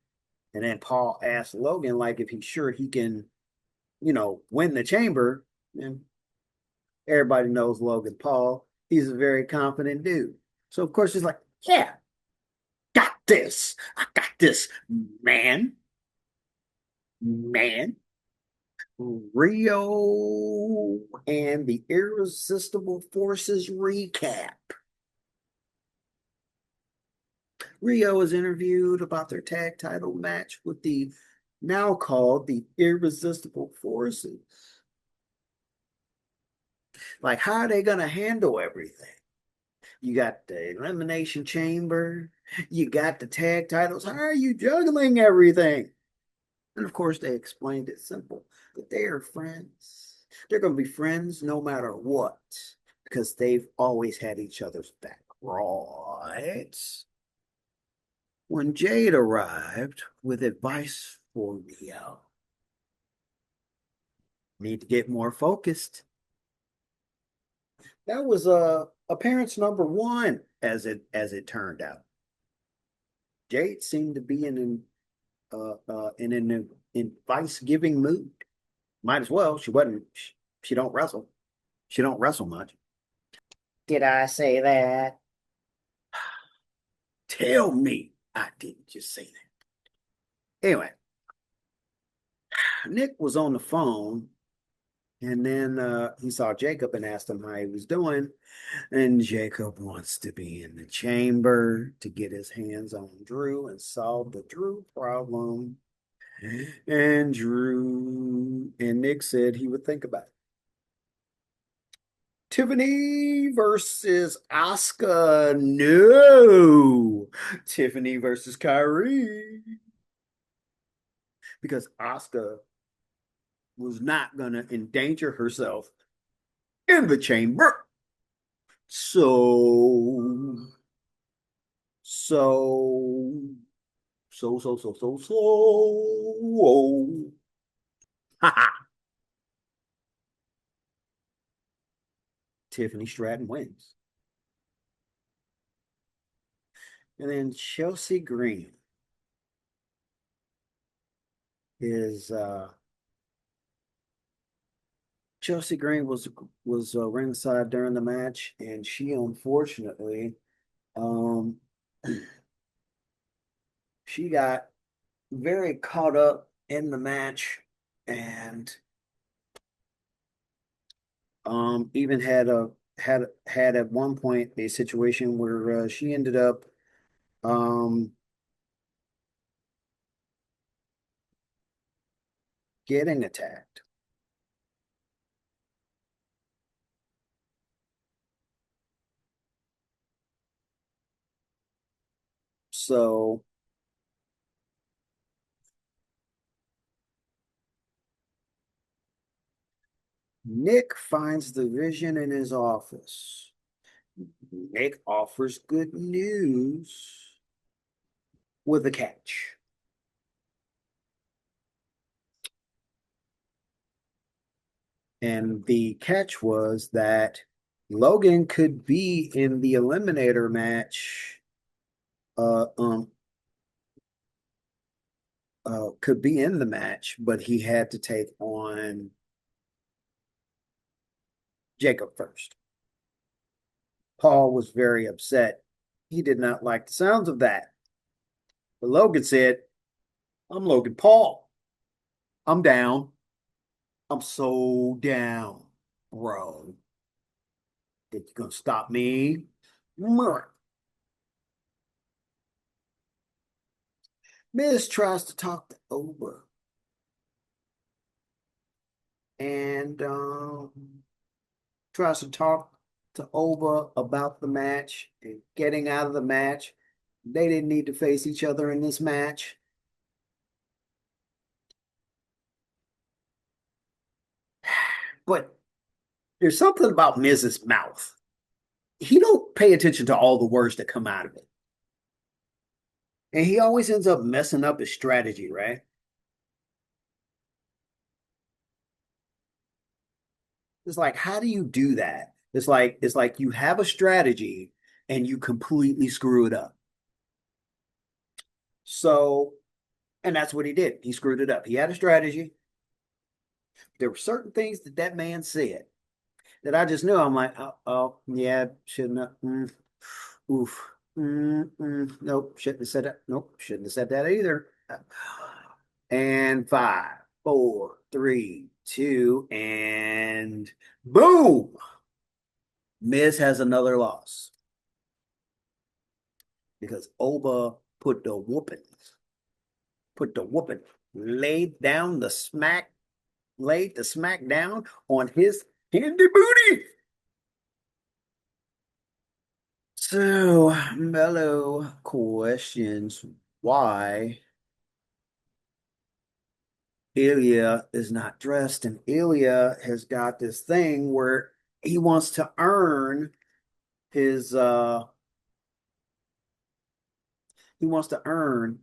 And then Paul asked Logan, like, if he's sure he can, win the chamber. And everybody knows Logan Paul. He's a very confident dude. So, of course, he's like, yeah, got this. I got this, man. Man. Rio and the Irresistible Forces recap. Rio is interviewed about their tag title match with the now called the irresistible forces. Like, how are they going to handle everything? You got the elimination chamber, you got the tag titles. How are you juggling everything? And of course, they explained it simple that they are friends. They're going to be friends no matter what because they've always had each other's back, right? When Jade arrived with advice for Rio, need to get more focused. That was appearance number one, as it turned out. Jade seemed to be in an advice giving mood. Might as well. She wasn't. She don't wrestle. She don't wrestle much. Did I say that? Tell me I didn't just say that. Anyway, Nick was on the phone, and then he saw Jacob and asked him how he was doing. And Jacob wants to be in the chamber to get his hands on Drew and solve the Drew problem. And Nick said he would think about it. Tiffany versus Asuka. No. Tiffany versus Kyrie. Because Asuka was not going to endanger herself in the chamber. So, so, so. Tiffany Stratton wins. And then Chelsea Green is Chelsea Green was ringside during the match, and she unfortunately um she got very caught up in the match and even had at one point a situation where she ended up um getting attacked. So Nick finds the vision in his office. Nick offers good news with a catch. And the catch was that Logan could be in the eliminator match, uh, um, could be in the match, but he had to take on Jacob first. Paul was very upset. He did not like the sounds of that. But Logan said, I'm Logan Paul. I'm down. I'm so down, bro. Think you gonna stop me? Miz tries to talk to Oba and tries to talk to Oba about the match and getting out of the match. They didn't need to face each other in this match. But there's something about Miz's mouth. He don't pay attention to all the words that come out of it. And he always ends up messing up his strategy, right? It's like, how do you do that? It's like you have a strategy and you completely screw it up. So, and that's what he did. He screwed it up. He had a strategy. There were certain things that that man said that I just knew. I'm like, oh yeah, shouldn't have. Oof. Nope, shouldn't have said that. Nope, shouldn't have said that either. And five, four, three, two, and boom. Miz has another loss because Oba put the whooping. Put the whooping. laid the smack down on his handy booty. So, Mello questions why Ilya is not dressed, and Ilya has got this thing where he wants to earn his he wants to earn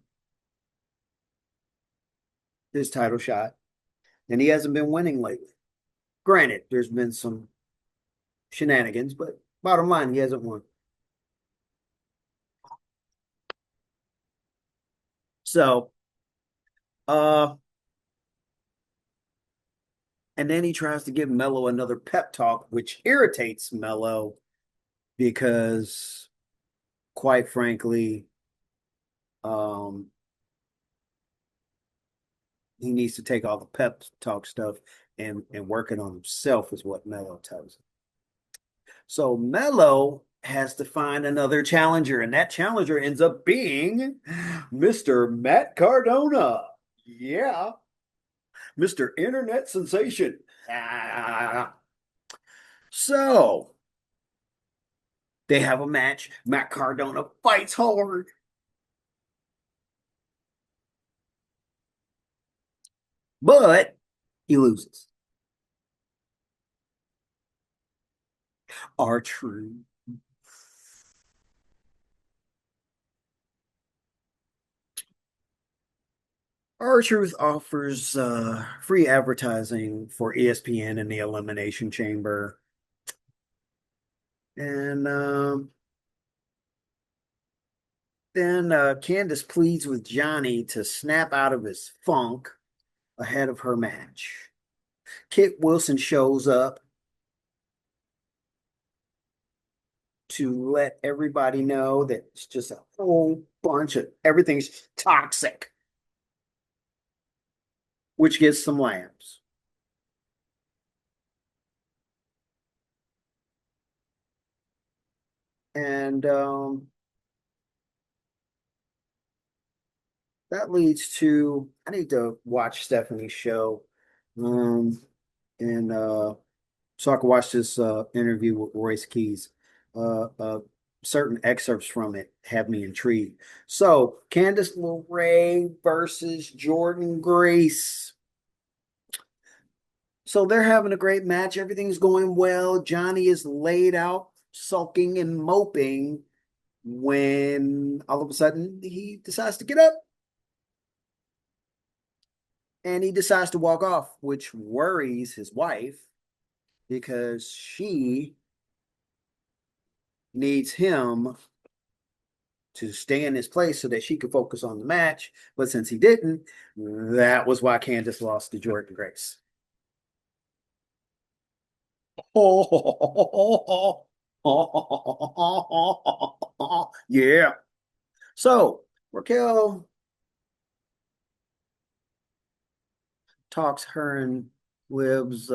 his title shot, and he hasn't been winning lately. Granted, there's been some shenanigans, but bottom line, he hasn't won. So, uh, and then he tries to give Mello another pep talk, which irritates Mello because, quite frankly, um, he needs to take all the pep talk stuff and working on himself is what Mello tells him. So Mello has to find another challenger, and that challenger ends up being Mr. Matt Cardona. Yeah, Mr. Internet Sensation. Ah. So they have a match. Matt Cardona fights hard, but he loses. R-Truth. R-Truth offers free advertising for ESPN in the Elimination Chamber. And then Candace pleads with Johnny to snap out of his funk ahead of her match. Kit Wilson shows up to let everybody know that it's just a whole bunch of everything's toxic, which gets some laughs. And that leads to I need to watch Stephanie's show. Um, and so I can watch this interview with Royce Keys. Certain excerpts from it have me intrigued. So, Candice LeRae versus Jordan Grace. So they're having a great match. Everything's going well. Johnny is laid out, sulking and moping when all of a sudden he decides to get up and he decides to walk off, which worries his wife because she needs him to stay in his place so that she could focus on the match. But since he didn't, that was why Candice lost to Jordan Grace. Yeah. So Raquel talks her and Liv's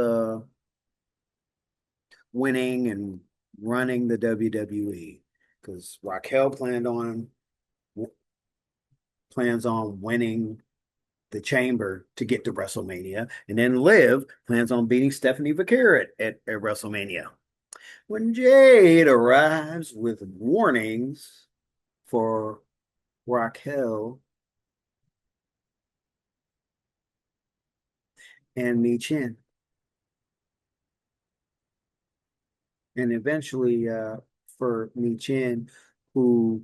winning and running the WWE because Raquel plans on winning the chamber to get to WrestleMania, and then Liv plans on beating Stephanie Vaquer at WrestleMania. When Jade arrives with warnings for Raquel and Mi Chin, and eventually for Mi Chin, who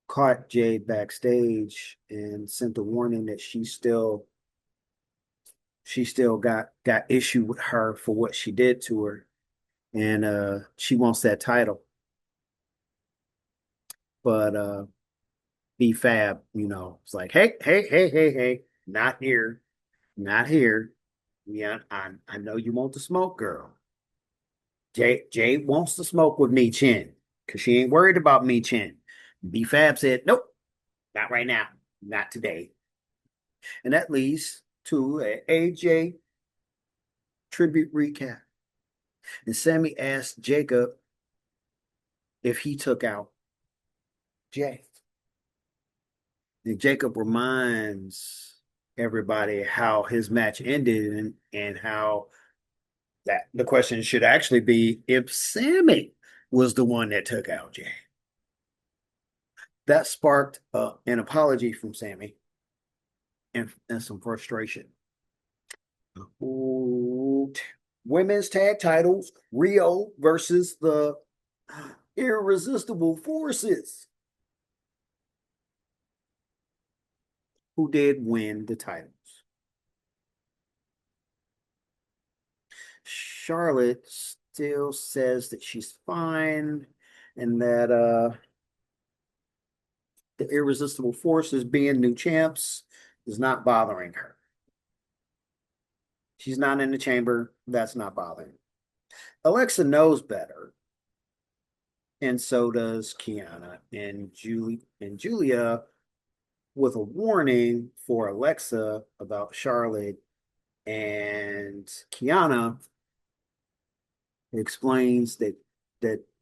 caught Jade backstage and sent a warning that she still got issue with her for what she did to her, and she wants that title. But B Fab, it's like, hey, hey, hey, hey, hey, not here, not here. Yeah, I know you want the smoke, girl. Jay wants to smoke with me Chin because she ain't worried about me Chin. B Fab said, nope, not right now, not today. And that leads to a AJ tribute recap. And Sammy asked Jacob if he took out Jay. And Jacob reminds everybody how his match ended and how that the question should actually be if Sammy was the one that took out Jay. That sparked an apology from Sammy and some frustration. Ooh, women's tag titles, Rio versus the Irresistible Forces, who did win the titles. Charlotte still says that she's fine and that the Irresistible Forces being new champs is not bothering her. She's not in the chamber. That's not bothering her. Alexa knows better, and so does Kiana and Julia with a warning for Alexa about Charlotte, and Kiana explains that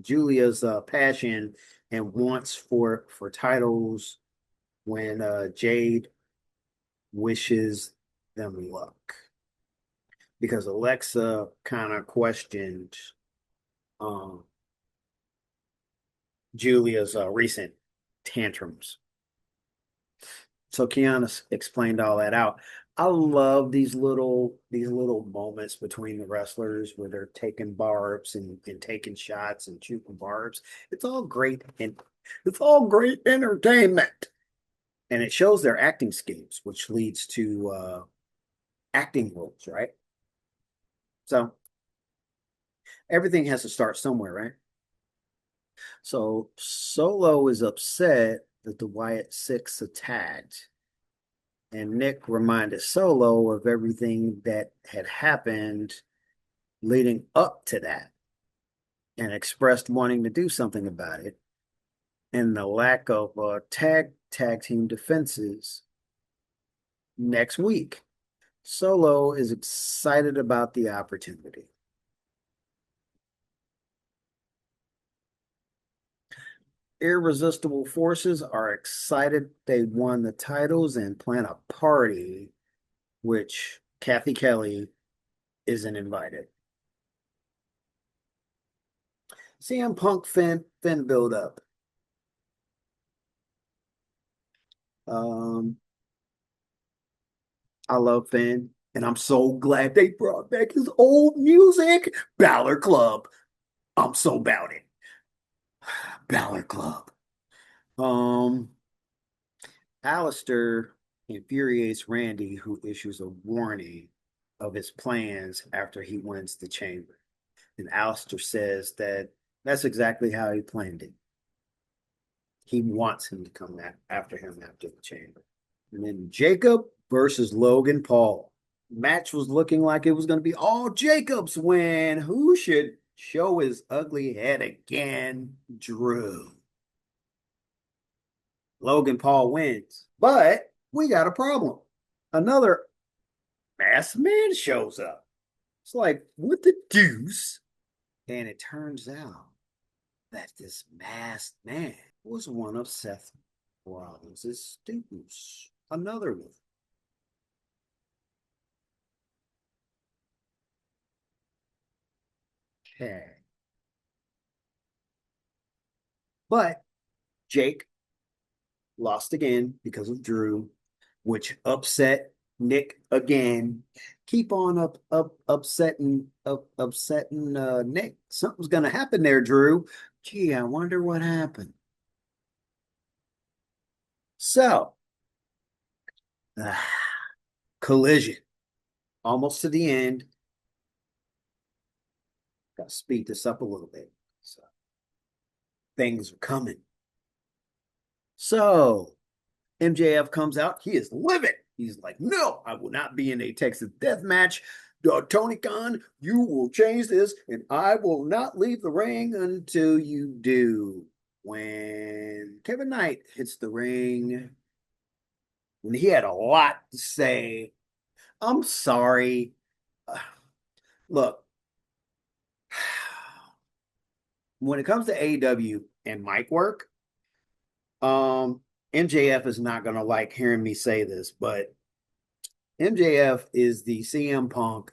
Julia's passion and wants for titles when Jade wishes them luck because Alexa kind of questioned um, Julia's recent tantrums. So Kiana explained all that out. I love these little moments between the wrestlers where they're taking barbs and taking shots and shooting barbs. It's all great and it's all great entertainment. And it shows their acting skills, which leads to acting roles, right? So everything has to start somewhere, right? So Solo is upset that the Wyatt Six attacked, and Nick reminded Solo of everything that had happened leading up to that and expressed wanting to do something about it and the lack of tag team defenses next week. Solo is excited about the opportunity. Irresistible Forces are excited they won the titles and plan a party, which Kathy Kelly isn't invited. CM Punk Finn build up. Um, I love Finn, and I'm so glad they brought back his old music, Balor Club. I'm so about it. Balor Club. Um, Alistair infuriates Randy, who issues a warning of his plans after he wins the chamber. And Alistair says that that's exactly how he planned it. He wants him to come after him after the chamber. And then Jacob versus Logan Paul. Match was looking like it was going to be all Jacob's win. Who should show his ugly head again? Drew. Logan Paul wins. But we got a problem. Another masked man shows up. It's like, what the deuce? And it turns out that this masked man was one of Seth Rollins' students. Another one. Okay. But Jake lost again because of Drew, which upset Nick again. Keep on upsetting Nick. Something's gonna happen there, Drew. Gee, I wonder what happened. So, collision. Almost to the end. Gotta speed this up a little bit. So things are coming. So MJF comes out. He is livid. He's like, no, I will not be in a Texas death match. Tony Khan, you will change this, and I will not leave the ring until you do. When Kevin Knight hits the ring, when he had a lot to say, I'm sorry. Look, when it comes to AEW and mic work, MJF is not going to like hearing me say this, but MJF is the CM Punk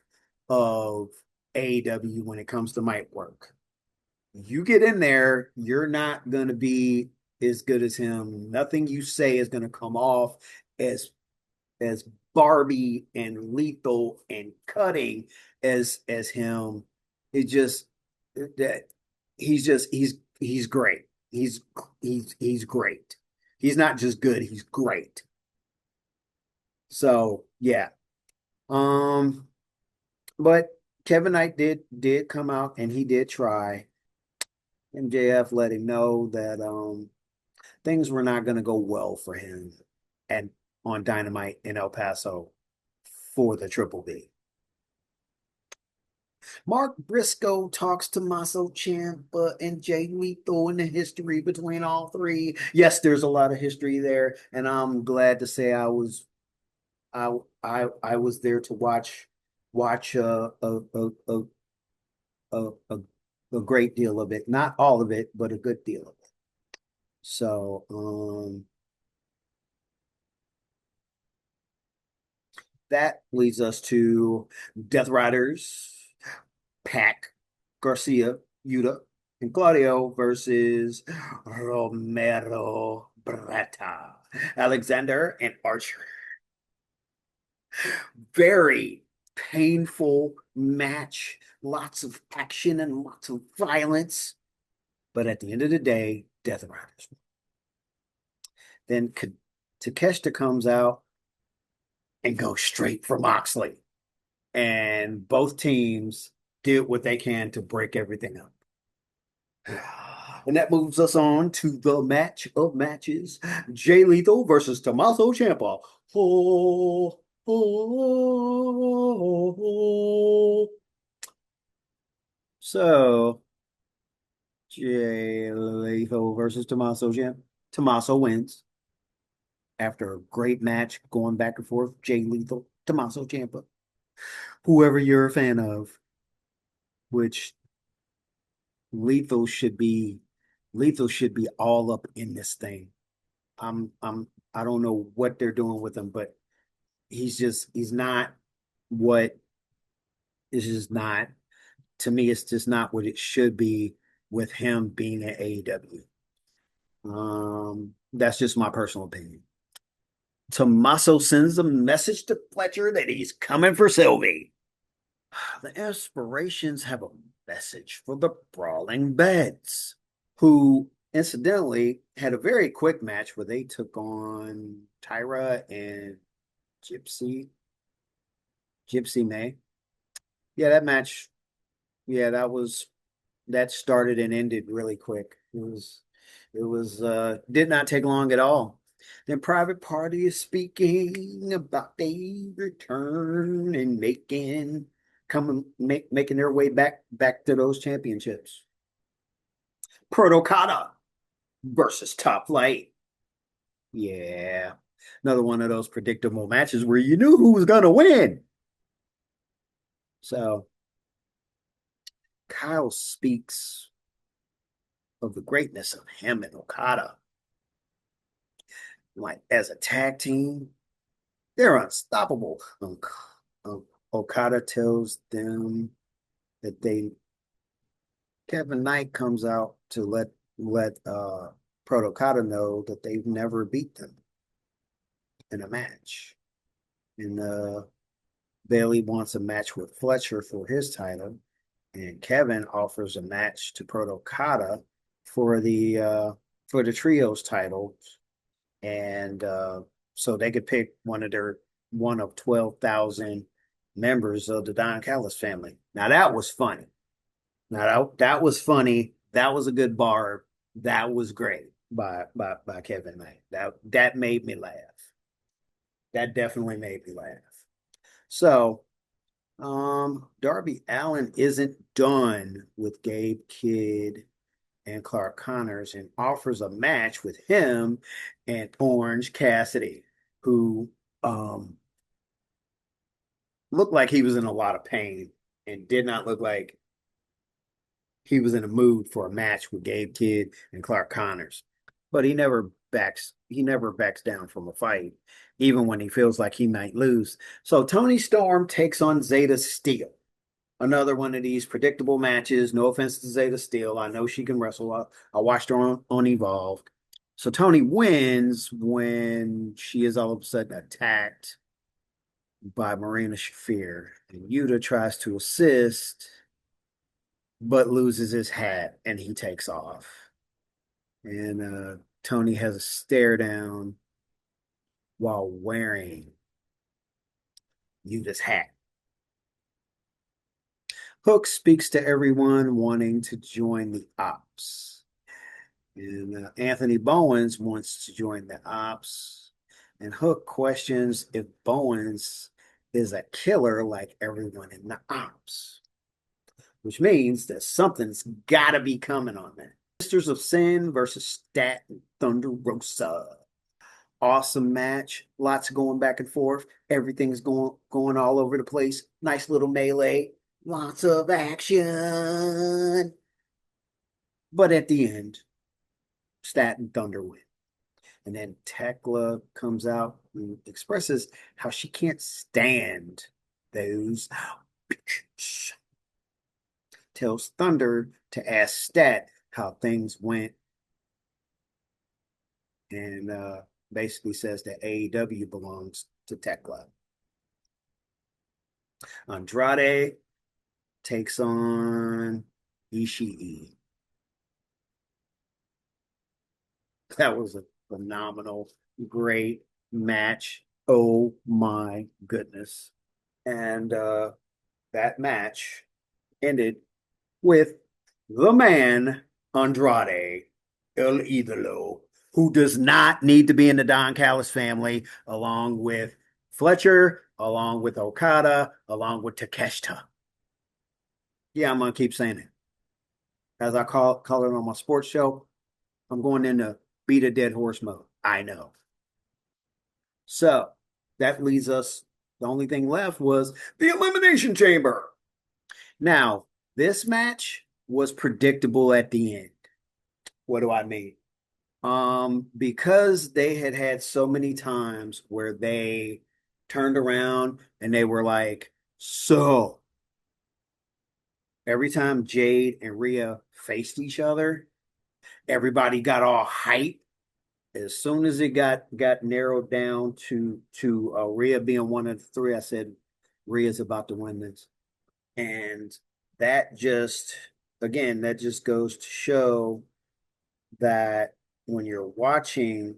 of AEW when it comes to mic work. You get in there, you're not going to be as good as him. Nothing you say is going to come off as as Barbie and lethal and cutting as him. It just that he's great. He's great. He's not just good, he's great. So yeah. Um, but Kevin Knight did come out and he did try. MJF let him know that things were not going to go well for him and on Dynamite in El Paso for the Triple B. Mark Briscoe talks to Tommaso Ciampa and Jay Lethal in the history between all three. Yes, there's a lot of history there, and I'm glad to say I was there to watch a, a a great deal of it. Not all of it, but a good deal of it. So that leads us to Death Riders, Pac, Garcia, Yuta, and Claudio versus Romero Bretta, Alexander, and Archer. Very painful match, lots of action and lots of violence. But at the end of the day, Death Riders. Then Takeshita comes out and goes straight for Moxley. And both teams did what they can to break everything up. And that moves us on to the match of matches. Jay Lethal versus Tommaso Ciampa. Oh, oh, oh. So, Jay Lethal versus Tommaso Ciampa. Tommaso wins after a great match going back and forth. Jay Lethal, Tommaso Ciampa. Whoever you're a fan of, which Lethal should be Lethal should be all up in this thing. I don't know what they're doing with him, but he's not what is just not to me, it's just not what it should be with him being at AEW. That's just my personal opinion. Tommaso sends a message to Fletcher that he's coming for Sylvie. The Inspirations have a message for the Brawling Beds, who incidentally had a very quick match where they took on Tyra and Gypsy, Gypsy May. Yeah, that match, yeah, that started and ended really quick. It was did not take long at all. Then Private Party is speaking about they return and making their way back to those championships. Protocata versus Top Flight. Yeah. Another one of those predictable matches where you knew who was gonna win. So Kyle speaks of the greatness of him and Okada. Like as a tag team, they're unstoppable. Okada tells them that they Kevin Knight comes out to let Proto Okada know that they've never beat them in a match. And Bailey wants a match with Fletcher for his title, and Kevin offers a match to Proto Okada for the trios title, and so they could pick one of 12,000 members of the Don Callis family. Now that was funny. Now that was funny. That was a good bar. That was great by Kevin Knight. That made me laugh. That definitely made me laugh. So Darby Allin isn't done with Gabe Kidd and Clark Connors and offers a match with him and Orange Cassidy, who looked like he was in a lot of pain and did not look like he was in a mood for a match with Gabe Kidd and Clark Connors. But he never backs down from a fight, even when he feels like he might lose. So Tony Storm takes on Zeta Steel. Another one of these predictable matches. No offense to Zeta Steel. I know she can wrestle. I watched her on Evolve. So Tony wins when she is all of a sudden attacked by Marina Shafir. And Yuta tries to assist, but loses his hat and he takes off. And Tony has a stare down while wearing Yuta's hat. Hook speaks to everyone wanting to join the ops. And Anthony Bowens wants to join the ops. And Hook questions if Bowens is a killer like everyone in the ops, which means that something's got to be coming on that. Sisters of Sin versus Stat and Thunder Rosa. Awesome match. Lots going back and forth. Everything's going all over the place. Nice little melee. Lots of action. But at the end, Stat and Thunder win. And then Tekla comes out and expresses how she can't stand those bitches. Tells Thunder to ask Stat how things went. And basically says that AEW belongs to Tekla. Andrade takes on Ishii. That was a phenomenal, great match. Oh my goodness. And that match ended with the man, Andrade El Idolo, who does not need to be in the Don Callis family, along with Fletcher, along with Okada, along with Takeshita. Yeah, I'm going to keep saying it. As I call it on my sports show, I'm going into beat a dead horse mode. I know. So that leaves us, the only thing left was the Elimination Chamber. Now, this match was predictable at the end. What do I mean? Because they had so many times where they turned around and they were like, so every time Jade and Rhea faced each other, everybody got all hype. As soon as it got narrowed down to Rhea being one of the three, I said Rhea's about to win this. And that just goes to show that when you're watching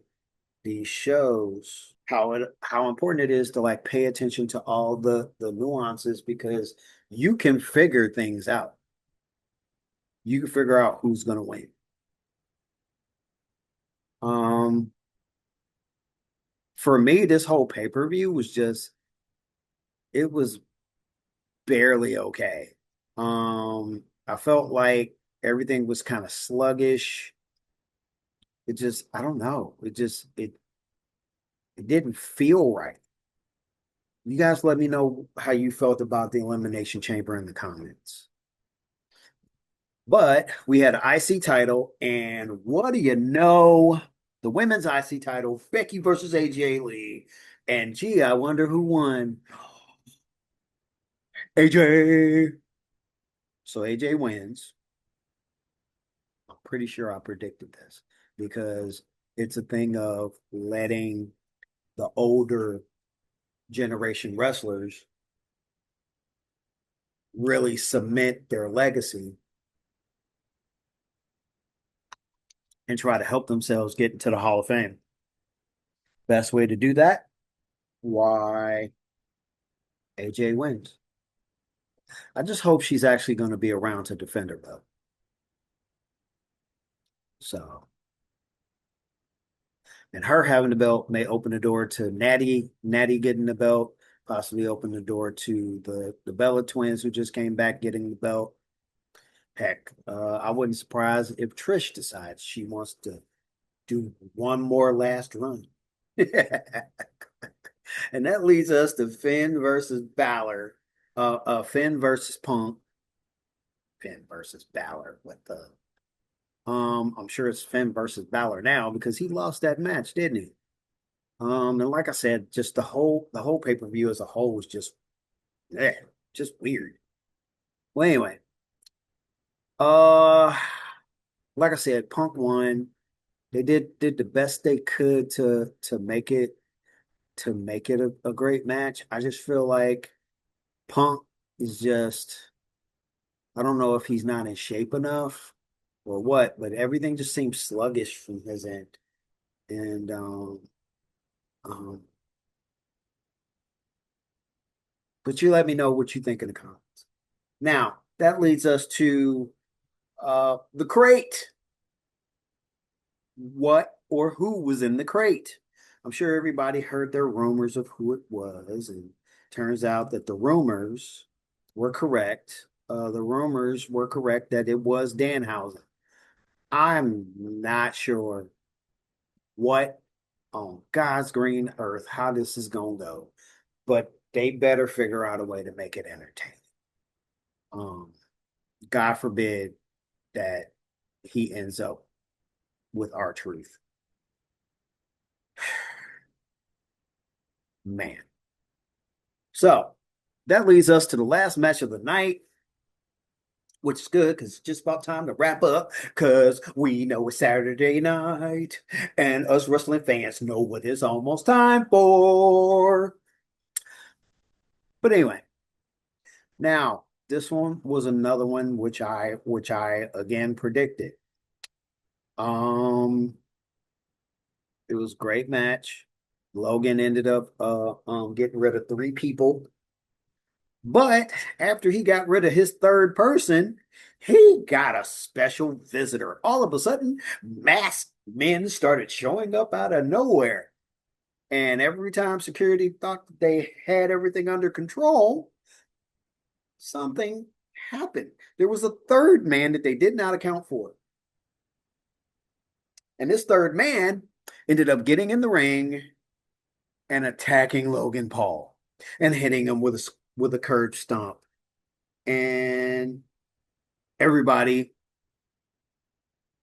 these shows, how important it is to like pay attention to all the nuances, because you can figure things out. You can figure out who's going to win. For me, this whole pay-per-view was just, it was barely okay. I felt like everything was kind of sluggish. It just, I don't know. It didn't feel right. You guys let me know how you felt about the Elimination Chamber in the comments. But we had an IC title, and what do you know? The women's IC title, Becky versus AJ Lee. And gee, I wonder who won. AJ. So AJ wins. I'm pretty sure I predicted this because it's a thing of letting the older generation wrestlers really cement their legacy and try to help themselves get into the Hall of Fame. Best way to do that? Why AJ wins. I just hope she's actually going to be around to defend her belt. So, and her having the belt may open the door to Natty getting the belt, possibly open the door to the Bella twins who just came back getting the belt. Heck, I wouldn't surprise if Trish decides she wants to do one more last run. And that leads us to Finn versus Balor. Finn versus Punk. Finn versus Balor. What the? I'm sure it's Finn versus Balor now because he lost that match, didn't he? And like I said, just the whole pay-per-view as a whole was eh, just weird. Well, anyway, uh, like I said, Punk won. They did the best they could to make it a great match. I just feel like Punk is just I don't know if he's not in shape enough or what, but everything just seems sluggish from his end. And um, but you let me know what you think in the comments. Now, that leads us to the crate. What or who was in the crate? I'm sure everybody heard their rumors of who it was, and turns out that the rumors were correct. The rumors were correct that it was Danhausen. I'm not sure what on God's green earth how this is gonna go, but they better figure out a way to make it entertaining. Um, God forbid that he ends up with our truth. Man. So that leads us to the last match of the night, which is good because it's just about time to wrap up because we know it's Saturday night and us wrestling fans know what it's almost time for. But anyway, now this one was another one which I again predicted. Um, it was a great match. Logan ended up getting rid of three people. But after he got rid of his third person, he got a special visitor. All of a sudden, masked men started showing up out of nowhere. And every time security thought that they had everything under control, something happened. There was a third man that they did not account for. And this third man ended up getting in the ring and attacking Logan Paul and hitting him with a curb stomp. And everybody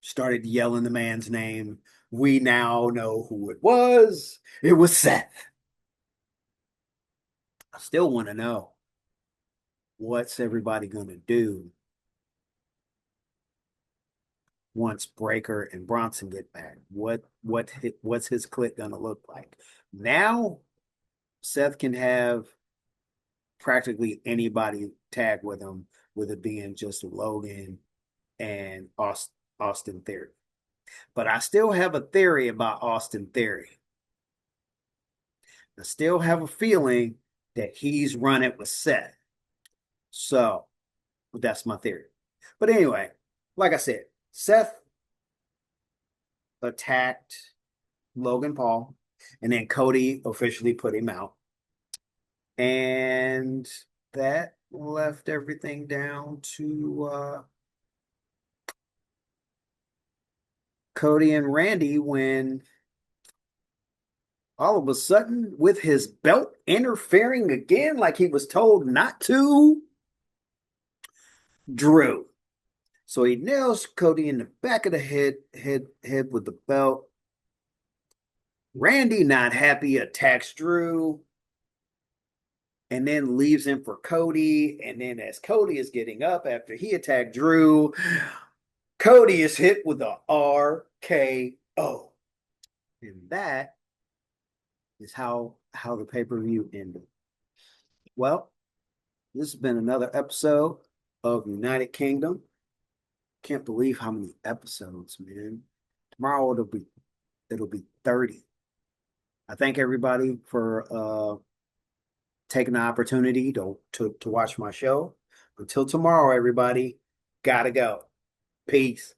started yelling the man's name. We now know who it was. It was Seth. I still want to know what's everybody going to do once Breaker and Bronson get back. What's his clique going to look like? Now Seth can have practically anybody tag with him, with it being just Logan and Austin Theory. But I still have a theory about Austin Theory. I still have a feeling that he's running with Seth. So that's my theory. But anyway, like I said, Seth attacked Logan Paul, and then Cody officially put him out. And that left everything down to Cody and Randy when all of a sudden, with his belt interfering again like he was told not to, Drew. So he nails Cody in the back of the head with the belt. Randy, not happy, attacks Drew and then leaves him for Cody. And then as Cody is getting up after he attacked Drew, Cody is hit with a RKO. And that is how the pay-per-view ended. Well, this has been another episode of United Kingdom. Can't believe how many episodes, man. Tomorrow it'll be 30. I thank everybody for taking the opportunity to watch my show. Until tomorrow, everybody, gotta go. Peace.